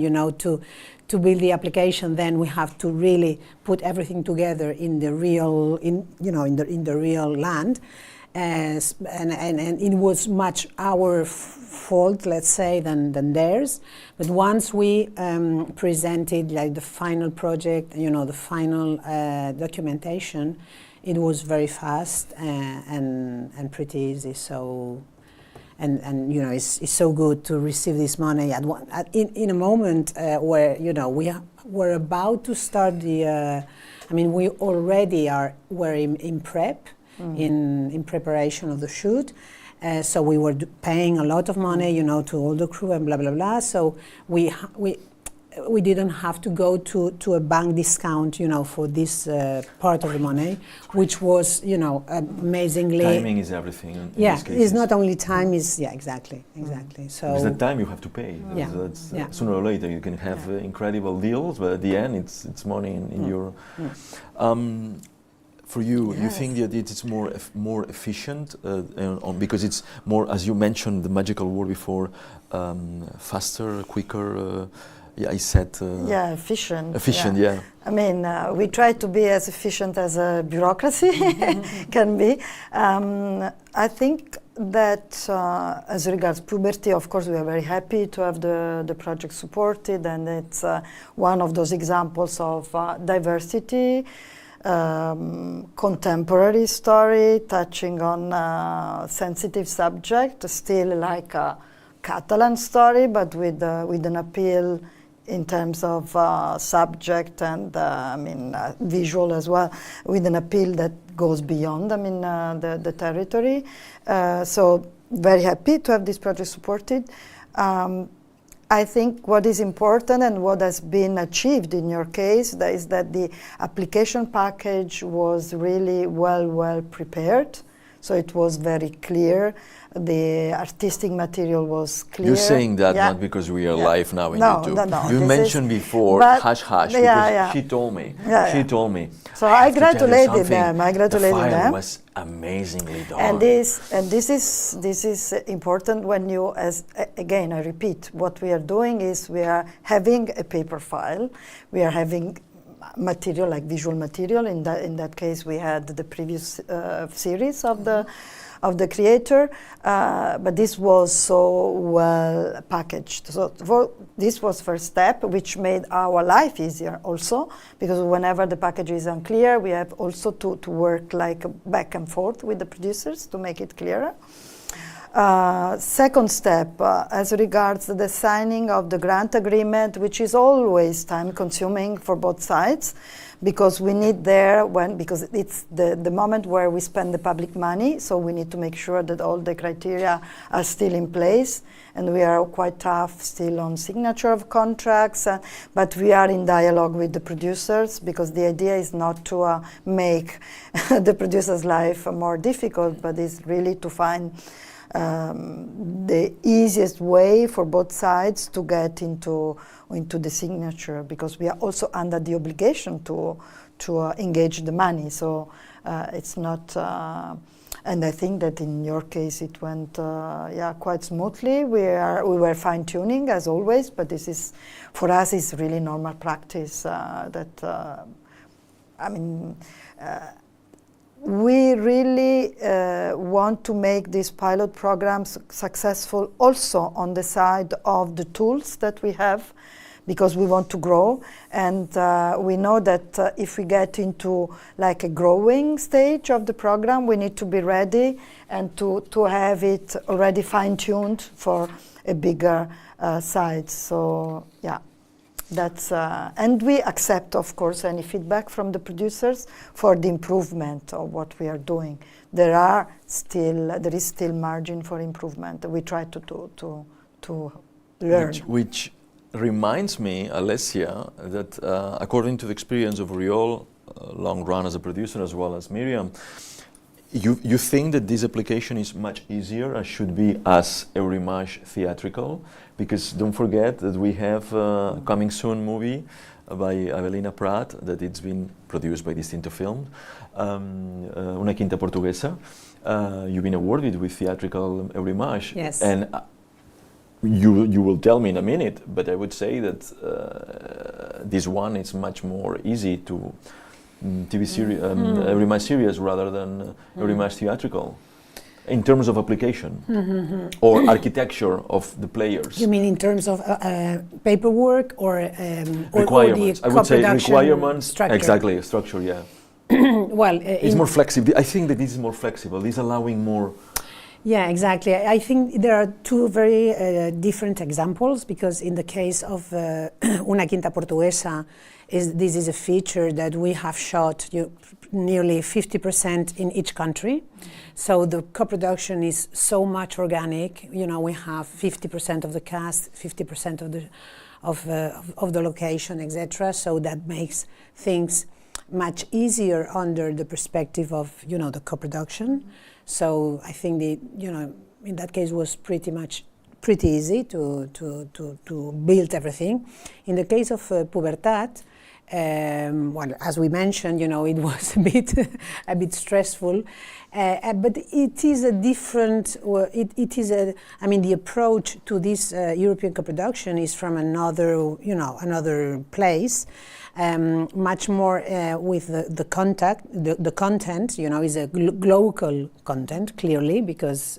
to build the application, then we have to really put everything together in the real real land. And it was much our fault, let's say, than theirs. But once we presented like the final project, the final documentation, it was very fast and pretty easy. So, and it's so good to receive this money in a moment where we were about to start the. We already were in prep. In preparation of the shoot, so we were paying a lot of money, to all the crew and blah blah blah. So we didn't have to go to a bank discount, for this part of the money, which was, amazingly. Timing is everything. In yeah, these cases. it's not only time. Is exactly. So because the time you have to pay. Sooner or later you can have incredible deals, but at the end it's money in your. For you, you think that it's more efficient because it's more, as you mentioned, the magical word before, faster, quicker. I said. Efficient. Efficient, yeah. We try to be as efficient as a bureaucracy can be. I think that as regards puberty, of course, we are very happy to have the project supported, and it's one of those examples of diversity. Contemporary story touching on sensitive subject, still like a Catalan story, but with an appeal in terms of subject and visual as well, with an appeal that goes beyond the territory. So very happy to have this project supported. I think what is important and what has been achieved in your case is that the application package was really well prepared. So it was very clear. The artistic material was clear. You're saying that not because we are live now in YouTube. No, you mentioned before hash because she told me. She told me. So I congratulated them. The file was amazingly done. And this is important when you, again, I repeat, what we are doing is we are having a paper file. We are having material like visual material. In that case, we had the previous series of the creator, but this was so well packaged. So this was first step, which made our life easier also, because whenever the package is unclear, we have also to work like back and forth with the producers to make it clearer. Second step, as regards the signing of the grant agreement, which is always time-consuming for both sides, because we need because it's the moment where we spend the public money, so we need to make sure that all the criteria are still in place, and we are quite tough still on signature of contracts, but we are in dialogue with the producers, because the idea is not to make the producer's life more difficult, but is really to find the easiest way for both sides to get into the signature, because we are also under the obligation to engage the money. So it's not, and I think that in your case it went quite smoothly. We were fine tuning as always, but this is for us is really normal practice. We really want to make these pilot programs successful also on the side of the tools that we have, because we want to grow, and we know that if we get into like a growing stage of the program, we need to be ready and to have it already fine-tuned for a bigger side. So yeah. That's and we accept, of course, any feedback from the producers for the improvement of what we are doing. There is still margin for improvement. We try to learn. Which reminds me, Alessia, that according to the experience of Oriol, long run as a producer as well as Miriam, you think that this application is much easier and should be as Eurimages theatrical? Because don't forget that we have a coming soon movie by Avelina Prat, that it's been produced by Distinto Films, una quinta portuguesa. You've been awarded with theatrical Eurimages. Yes. And you will tell me in a minute, but I would say that this one is much more easy to TV series, Eurimages series rather than Eurimages theatrical, in terms of application or architecture of the players. You mean in terms of paperwork or requirements? Or the I would say co-production requirements. structure? Exactly, structure. Yeah. Well, It's more flexible. I think that this is more flexible. This is allowing more. Yeah, exactly. I think there are two very different examples, because in the case of Una Quinta Portuguesa, this is a feature that we have shot nearly 50% in each country. So the co-production is so much organic. You know, we have 50% of the cast, 50% of the location, etc. So that makes things much easier under the perspective of, you know, the co-production. So I think in that case was pretty easy to build everything. In the case of Pubertat, well, as we mentioned, you know, it was a bit stressful, but it is a different. I mean, the approach to this European co-production is from another place. Much more with the content, you know, is a local content, clearly, because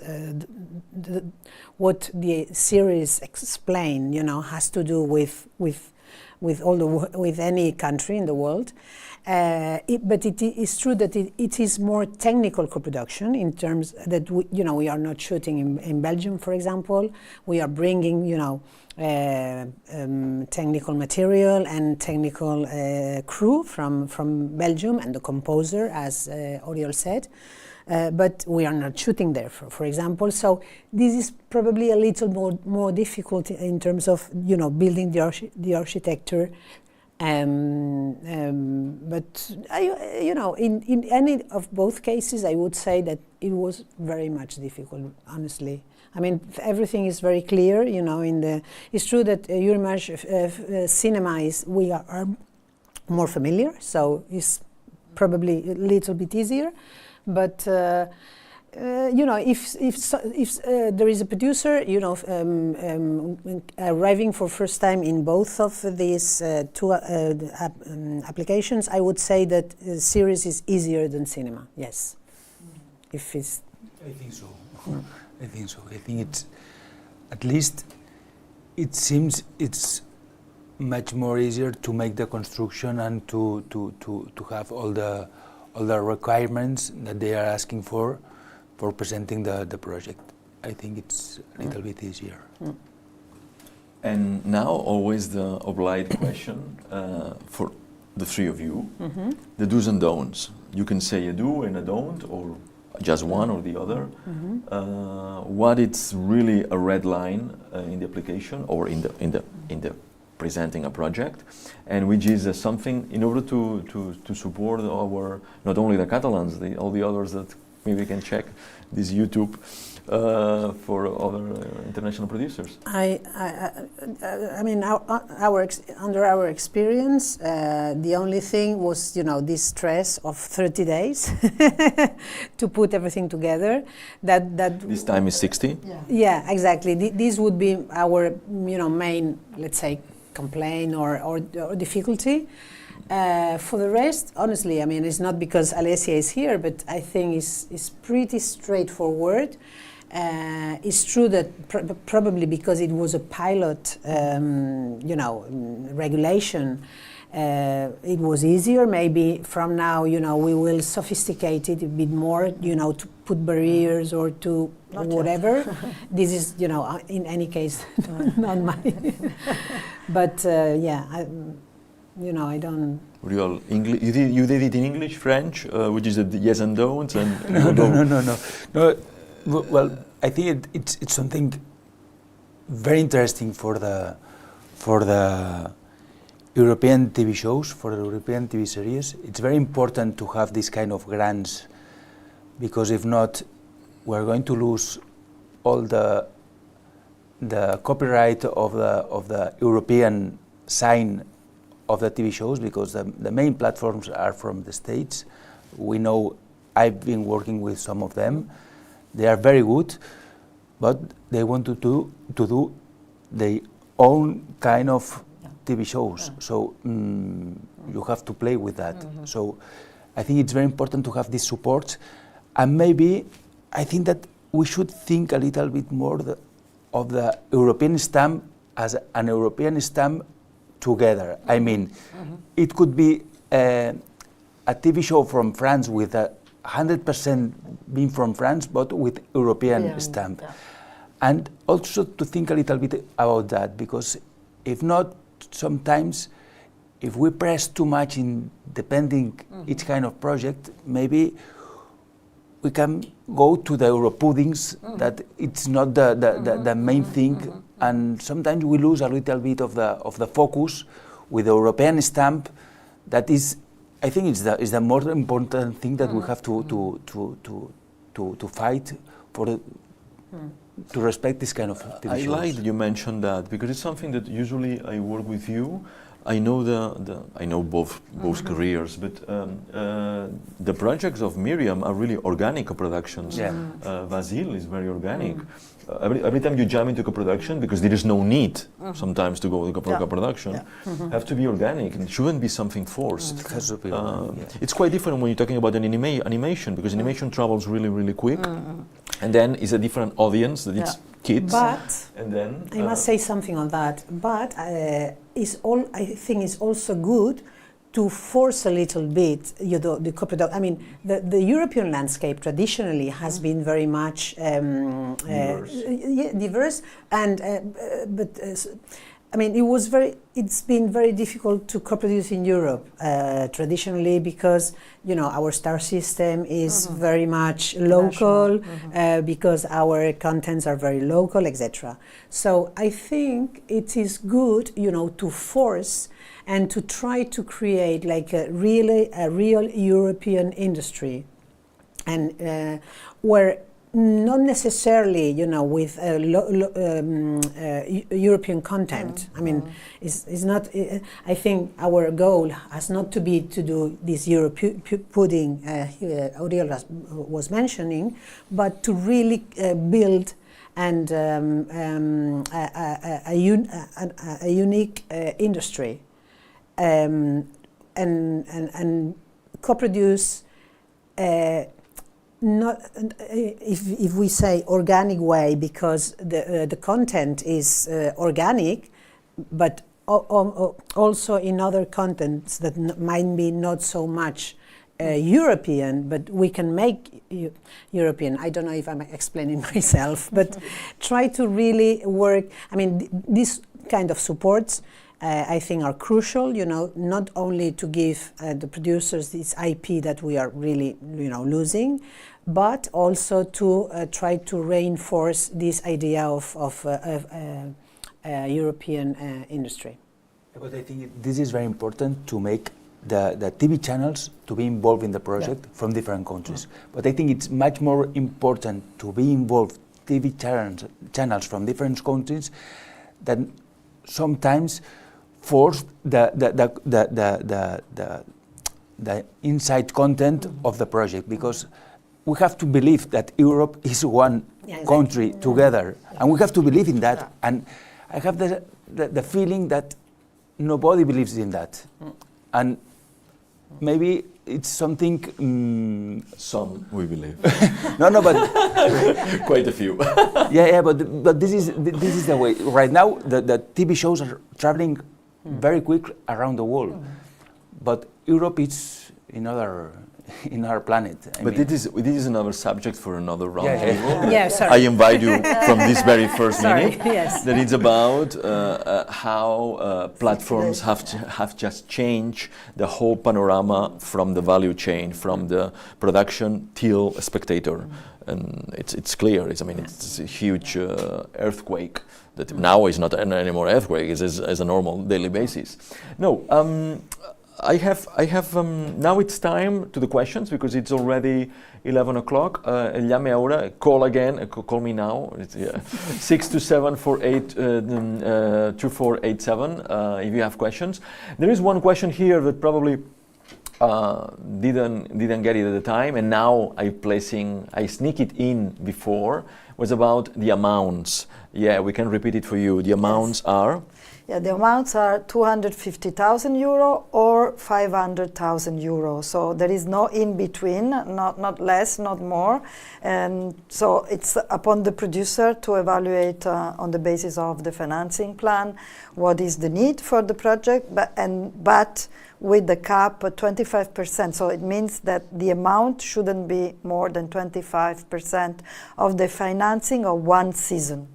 what the series explain, you know, has to do with any country in the world. But it is true that it is more technical co-production in terms that we are not shooting in Belgium, for example. We are bringing, you know, technical material and technical crew from Belgium, and the composer, as Oriol said, but we are not shooting there, for example. So this is probably a little more difficult in terms of, you know, building the architecture. But you know, in any of both cases, I would say that it was very much difficult, honestly. I mean, everything is very clear, you know. It's true that Eurimages cinema we are more familiar, so it's probably a little bit easier. But you know, if there is a producer, you know, arriving for first time in both of these two applications, I would say that series is easier than cinema. Yes, if it's. I think so. I think so. I think it's, at least, it seems it's much more easier to make the construction and to have all the requirements that they are asking for presenting the project. I think it's a little bit easier. And now, always the obliged question for the three of you: the do's and don'ts. You can say a do and a don't, or just one or the other. What is really a red line in the application or in the presenting a project, and which is something in order to support our, not only the Catalans, all the others that maybe can check this YouTube for other international producers. I mean, under our experience, the only thing was, you know, this stress of 30 days to put everything together. That this time is 60. Yeah, exactly. This would be our, you know, main, let's say, complaint or difficulty. For the rest, honestly, I mean, it's not because Alessia is here, but I think it's pretty straightforward. It's true that probably because it was a pilot, you know, regulation, it was easier. Maybe from now, you know, we will sophisticate it a bit more, you know, to put barriers or to whatever. This is, you know, in any case, not mine. But yeah, you know, I don't. Oriol, English. You did it in English, French, which is the yes and don'ts, and No. Well, I think it's something very interesting for the European TV shows, for the European TV series. It's very important to have this kind of grants, because if not, we're going to lose all the copyright of the European sign of the TV shows, because the main platforms are from the States. We know, I've been working with some of them. They are very good, but they want to do their own kind of TV shows. So you have to play with that. So I think it's very important to have this support. And maybe I think that we should think a little bit more of the European stamp as an European stamp together. I mean, it could be a TV show from France with 100% being from France, but with European stamp. And also to think a little bit about that, because if not, sometimes if we press too much in depending each kind of project, maybe we can go to the Euro puddings, that it's not the main thing, and sometimes we lose a little bit of the focus with the European stamp. That is, I think, is the more important thing that we have to fight for. To respect this kind of TV shows. I like that you mentioned that, because it's something that usually I work with you. I know I know both careers, but the projects of Miriam are really organic co-productions. Vasil is very organic. Every time you jump into co-production, because there is no need sometimes to go to co-production, have to be organic, and it shouldn't be something forced. It has to be It's quite different when you're talking about an animation, because animation travels really quick, and then it's a different audience, that it's kids. But and then I must say something on that. But I think it's also good to force a little bit, the co-production. I mean, the European landscape traditionally has been very much diverse, and I mean, it's been very difficult to co-produce in Europe traditionally, because our star system is very much local, because our contents are very local, etc. So I think it is good, to force and to try to create like a real European industry, and where not necessarily, with European content. I mean, it's not. I think our goal has not to be to do this Euro pudding Oriol was mentioning, but to really build and a unique industry, and co-produce. Not if we say organic way, because the content is organic, but also in other contents that might be not so much European, but we can make European. I don't know if I'm explaining myself, but try to really work. I mean, this kind of supports I think are crucial, not only to give the producers this IP that we are really, losing, but also to try to reinforce this idea of European industry. But I think this is very important to make the TV channels to be involved in the project from different countries. But I think it's much more important to be involved TV channels from different countries than sometimes force the inside content of the project, because we have to believe that Europe is one country together, and we have to believe in that. And I have the feeling that nobody believes in that, and maybe it's something. Some we believe. No, but quite a few. but this is the way. Right now, the TV shows are traveling very quick around the world, but Europe is in our planet. This is another subject for another round table. Sorry. I invite you from this very first minute. Yes. That it's about how platforms have just changed the whole panorama from the value chain, from the production till a spectator, and it's clear. It's a huge earthquake. That now is not anymore earthquake, it's a normal daily basis. No, I have now it's time to the questions because it's already 11 o'clock. Llame ahora, call again, call me now. It's, 627482487 if you have questions. There is one question here that probably didn't get it at the time, and now I sneak it in before, was about the amounts. Yeah, we can repeat it for you. The amounts are? Yeah, the amounts are 250,000 euro or 500,000 euro. So there is no in between, not less, not more. And so it's upon the producer to evaluate on the basis of the financing plan what is the need for the project, but with the cap 25%. So it means that the amount shouldn't be more than 25% of the financing of one season.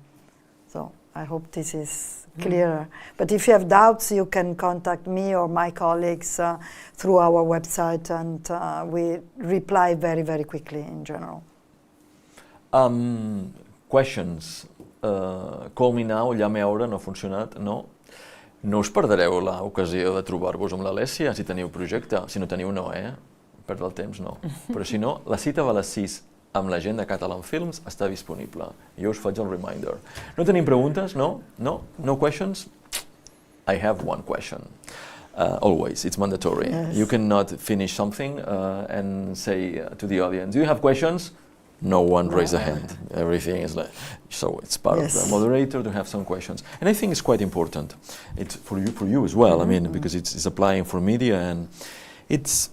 So I hope this is clearer. But if you have doubts, you can contact me or my colleagues through our website, and we reply very, very quickly in general. Questions. Call me now, llame ahora, no ha funcionat, no? No us perdreu l'ocasió de trobar-vos amb l'Alessia si teniu projecte. Si no teniu, no, perdre el temps, no. Però si no, la cita va a les 6 amb la gent de Catalan Films està disponible. Jo us faig el reminder. No tenim preguntes? No? No? No questions? I have one question. Always, it's mandatory. Yes. You cannot finish something and say to the audience, do you have questions? No one raise a hand. Everything is like, so it's part of the moderator to have some questions. And I think it's quite important. It's for you as well, I mean, because it's applying for media, and it's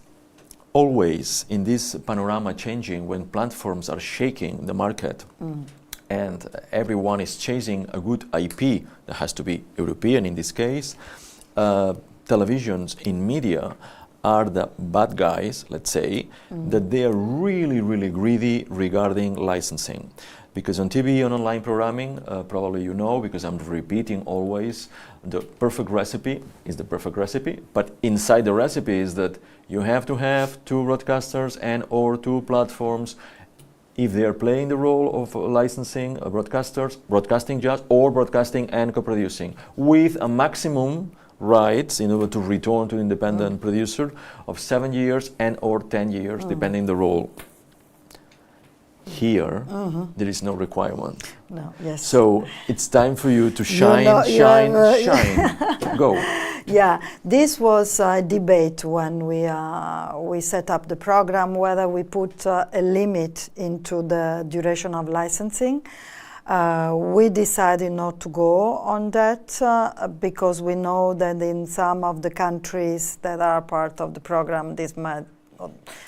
always in this panorama changing when platforms are shaking the market and everyone is chasing a good IP that has to be European in this case. Televisions in media are the bad guys, let's say, that they are really, really greedy regarding licensing. Because on TV, on online programming, probably you know, because I'm repeating always, the perfect recipe is the perfect recipe, but inside the recipe is that you have to have 2 broadcasters and or 2 platforms if they are playing the role of licensing, broadcasters, broadcasting just, or broadcasting and co-producing, with a maximum rights in order to return to independent producer of 7 years and or 10 years, depending the role. Here, there is no requirement. No, yes. So it's time for you to shine, shine. Go. Yeah, this was a debate when we set up the program, whether we put a limit into the duration of licensing. We decided not to go on that because we know that in some of the countries that are part of the program, this might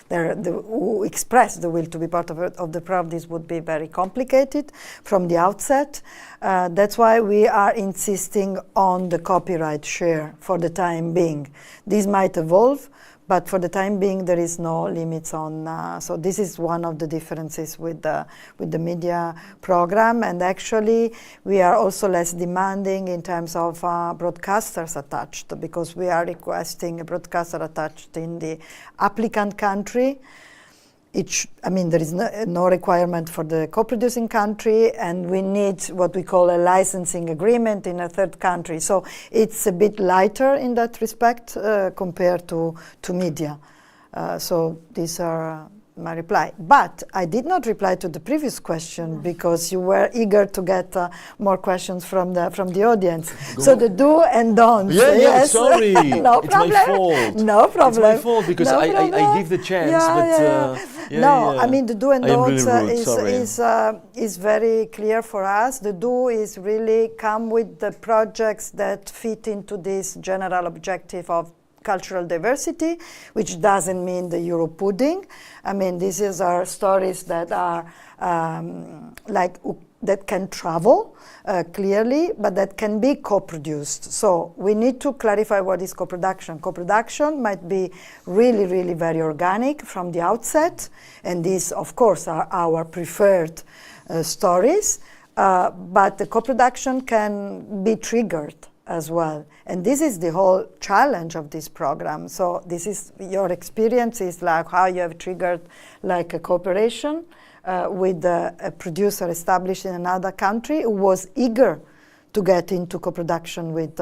who express the will to be part of the program, this would be very complicated from the outset. That's why we are insisting on the copyright share for the time being. This might evolve, but for the time being, there is no limits on. So this is one of the differences with the media program, and actually we are also less demanding in terms of broadcasters attached, because we are requesting a broadcaster attached in the applicant country. There is no requirement for the co-producing country, and we need what we call a licensing agreement in a third country. So it's a bit lighter in that respect compared to media. So these are my reply. But I did not reply to the previous question because you were eager to get more questions from the audience. So the do and don'ts. Yeah, sorry. No it's problem. My fault. No problem. It's my fault because I give the chance. I mean, the do and don'ts really is very clear for us. The do is really come with the projects that fit into this general objective of cultural diversity, which doesn't mean the Euro pudding. I mean, these are stories that are that can travel clearly, but that can be co-produced. So we need to clarify what is co-production. Co-production might be really, really very organic from the outset, and these, of course, are our preferred stories, but the co-production can be triggered as well. And this is the whole challenge of this program. So this is your experience, is like how you have triggered like a cooperation with a producer established in another country who was eager to get into co-production with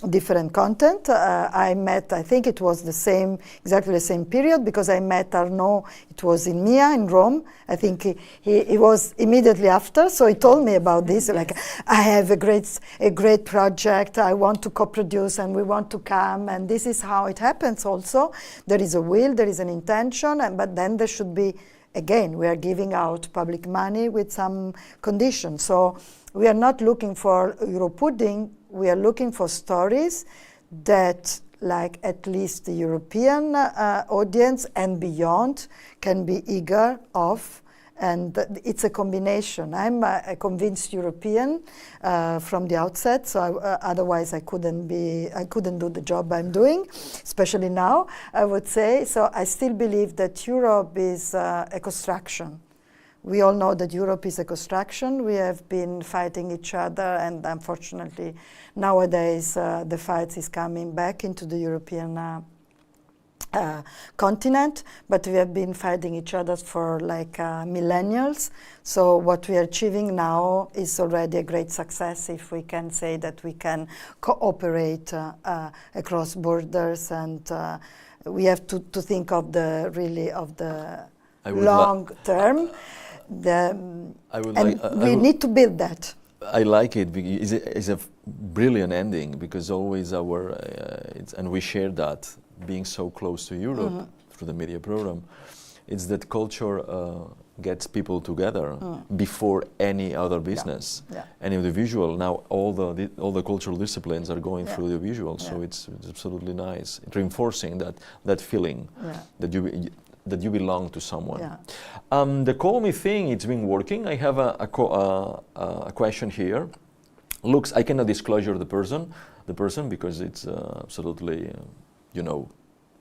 different content. I met, I think it was exactly the same period, because I met Arnaud, it was in Mia in Rome. I think he was immediately after, so he told me about this, like, I have a great project, I want to co-produce and we want to come, and this is how it happens also. There is a will, there is an intention, but then there should be, again, we are giving out public money with some conditions. So we are not looking for Euro pudding, we are looking for stories that, like, at least the European audience and beyond can be eager of, and it's a combination. I'm a convinced European from the outset, so otherwise I couldn't do the job I'm doing, especially now, I would say. So I still believe that Europe is a construction. We all know that Europe is a construction. We have been fighting each other, and unfortunately, nowadays the fight is coming back into the European continent, but we have been fighting each other for like millennials. So what we are achieving now is already a great success, if we can say that we can cooperate across borders, and we have to think of the long term. We need to build that. I like it. It's a brilliant ending, because always and we share that, being so close to Europe through the media program, it's that culture gets people together before any other business, any of the visual. Now all the cultural disciplines are going through the visual, so it's absolutely nice. It's reinforcing that feeling that you belong to someone. The Call Me thing, it's been working. I have a question here. Looks, I cannot disclosure the person because it's absolutely,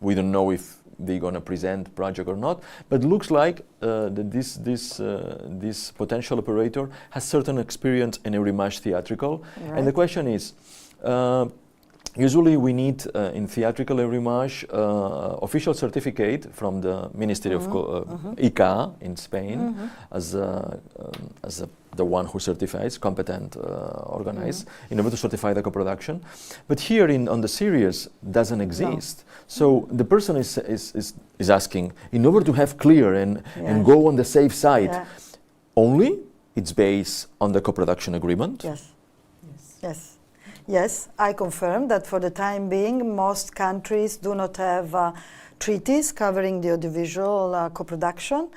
we don't know if they're gonna present project or not. But looks like that this potential operator has certain experience in Eurimages theatrical, and the question is. Usually we need, in theatrical Eurimages, official certificate from the Ministry of ICA in Spain as the one who certifies, competent, organized, in order to certify the co-production. But here on the series doesn't exist. So the person is asking, in order to have clear and go on the safe side, only it's based on the co-production agreement? Yes, I confirm that for the time being, most countries do not have treaties covering the audiovisual co-production.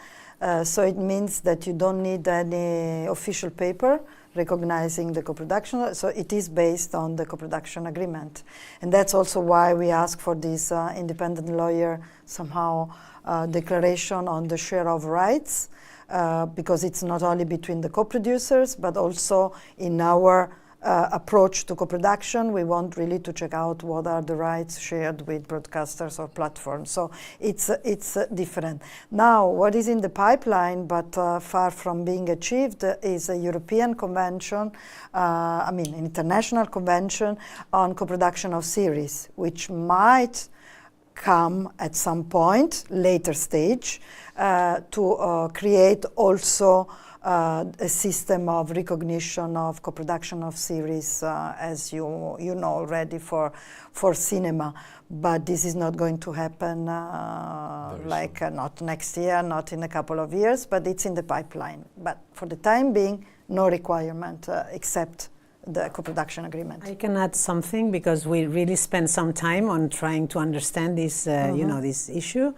So it means that you don't need any official paper recognizing the co-production. So it is based on the co-production agreement. And that's also why we ask for this independent lawyer somehow declaration on the share of rights, because it's not only between the co-producers, but also in our approach to co-production, we want really to check out what are the rights shared with broadcasters or platforms. So it's different. Now, what is in the pipeline, but far from being achieved, is a European convention, an international convention on co-production of series, which might come at some point, later stage, to create also a system of recognition of co-production of series, as you know already for cinema, but this is not going to happen not next year, not in a couple of years, but it's in the pipeline. But for the time being, no requirement except the co-production agreement. I can add something, because we really spent some time on trying to understand this, this issue,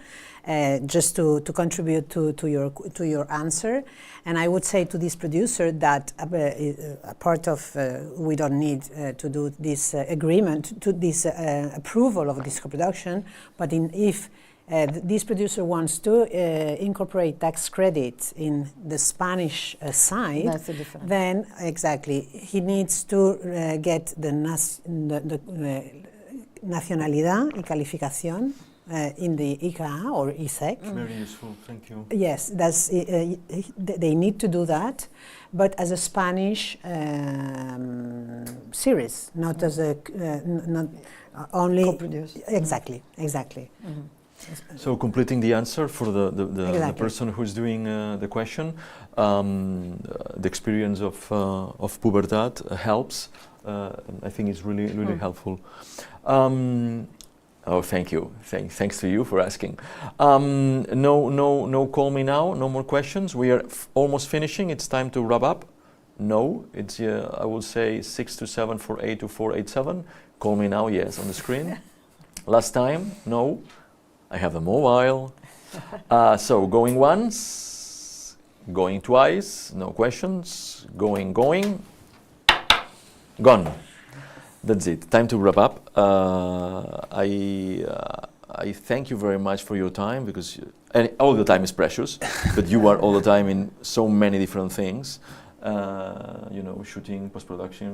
just to contribute to your answer. And I would say to this producer that a part of we don't need to do this agreement, to this approval of this co-production, but if this producer wants to incorporate tax credits in the Spanish side, that's the difference. Then exactly he needs to get the nacionalidad y calificación in the ICA or ISEC. Very useful, thank you. Yes, that's they need to do that, but as a Spanish series, not as a not only co-produced. Exactly. Mm-hmm. So completing the answer for the Exactly. person who's doing the question, the experience of pubertat helps. I think it's really helpful. Oh, thank you. Thanks to you for asking. No, call me now. No more questions. We are almost finishing. It's time to wrap up. No, it's I will say 627482487. Call me now. Yes, on the screen. Last time, no. I have the mobile. So going once, going twice. No questions. Going. Gone. That's it. Time to wrap up. I thank you very much for your time, because all the time is precious, but you are all the time in so many different things. Shooting, post-production,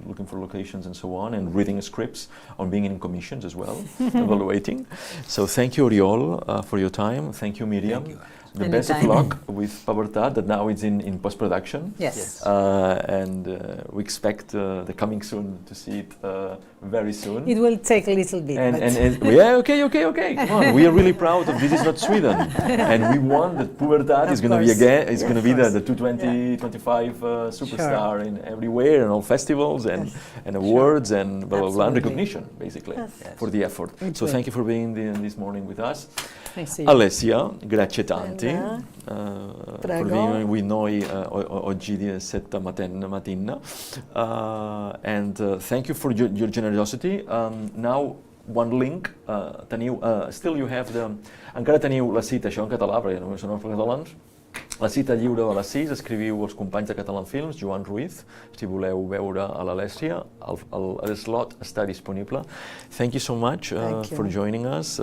looking for locations and so on, and reading scripts, on being in commissions as well, evaluating. So thank you, Oriol, for your time. Thank you, Miriam. Thank you. The best of luck with Pubertat, that now it's in post-production. Yes. And we expect the coming soon to see it very soon. It will take a little bit. Yeah, okay. Come on. We are really proud of This Is Not Sweden, and we want that Pubertat is going to be again. It's going to be the 220-25 superstar in everywhere, and all festivals and awards and blah blah blah, and recognition basically for the effort. So thank you for being this morning with us. Thanks to you. Alessia, grazie tanti Prego. per venire with noi oggi di 7 mattina. And thank you for your generosity. Now one link, still you have encara teniu la cita, això en català, perquè només són els catalans. La cita lliure a les 6, escriviu als companys de Catalan Films, Joan Ruiz, si voleu veure a l'Alessia, el slot està disponible. Thank you so much for joining us.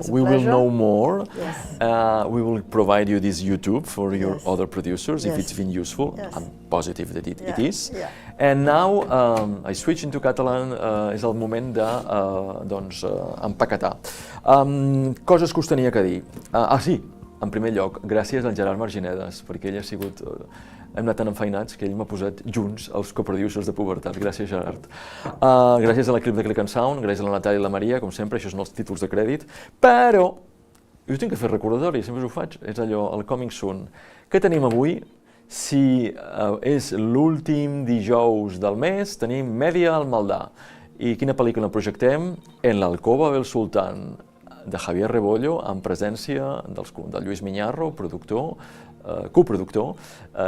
We will know more. Yes. We will provide you this YouTube for your other producers if it's been useful. Yes. I'm positive that it is. Yeah. And now I switch into Catalan, és el moment de empaquetar. Coses que us tenia que dir. Sí. En primer lloc, gràcies al Gerard Marginedes, perquè ell ha sigut... Hem anat tan enfeinats que ell m'ha posat junts els coproducers de Pubertat. Gràcies, Gerard. Gràcies a l'equip de Click and Sound, gràcies a la Natàlia i la Maria, com sempre, això són els títols de crèdit. Però, jo tinc que fer recordatori, sempre us ho faig, és allò, el Coming Soon. Què tenim avui? Si és l'últim dijous del mes, tenim Mèdia al Maldà. I quina pel·lícula projectem? En l'Alcova del Sultán, de Javier Rebollo, en presència del Lluís Miñarro, coproductor.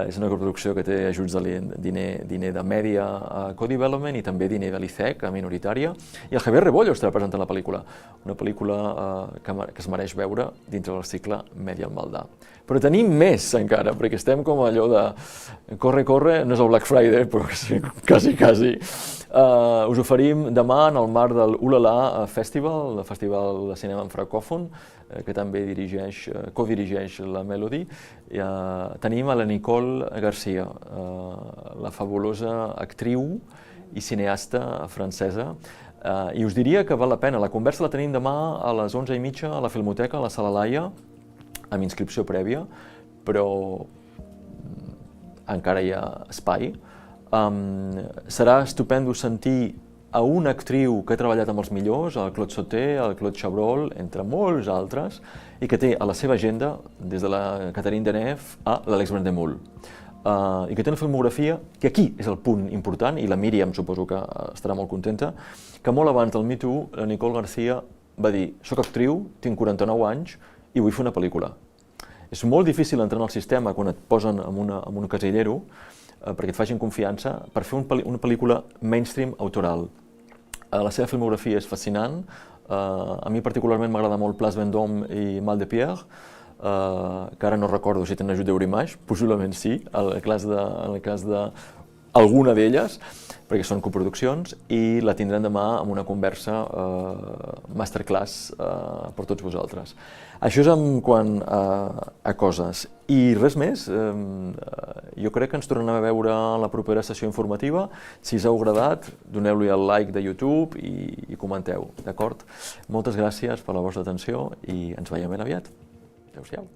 És una coproducció que té ajuts de diner de Media Co-Development i també diner de l'ICEC, minoritària. I el Javier Rebollo estarà presentant la pel·lícula, una pel·lícula que es mereix veure dintre del cicle Mèdia al Maldà. Però tenim més encara, perquè estem com allò de corre, no és el Black Friday, però quasi. Us oferim demà en el marc del Ulala Festival, el festival de cinema en francòfon, que també codirigeix la Melody. Tenim a la Nicole Garcia, la fabulosa actriu i cineasta francesa, i us diria que val la pena. La conversa la tenim demà a les 11:30 a la Filmoteca, a la Sala Laia, amb inscripció prèvia, però encara hi ha espai. Serà estupendo sentir a una actriu que ha treballat amb els millors, el Claude Sauté, el Claude Chabrol, entre molts altres, i que té a la seva agenda, des de la Catherine Deneuve a l'Àlex Brandemul. I que té una filmografia, que aquí és el punt important, i la Miriam suposo que estarà molt contenta, que molt abans del Me Too, la Nicole Garcia va dir: soc actriu, tinc 49 anys i vull fer una pel·lícula. És molt difícil entrar en el sistema quan et posen en un casillero, perquè et facin confiança, per fer una pel·lícula mainstream autoral. La seva filmografia és fascinant. A mi particularment m'agrada molt Place Vendôme i Mal de Pierre, que ara no recordo si tenen ajut d'Eurimages, possiblement sí, en el cas d'alguna d'elles, perquè són coproduccions, i la tindrem demà amb una conversa masterclass per tots vosaltres. Això és en quant a coses. I res més, jo crec que ens tornem a veure a la propera sessió informativa. Si us ha agradat, doneu-li el like de YouTube i comenteu, d'acord? Moltes gràcies per la vostra atenció i ens veiem ben aviat. Adéu-siau.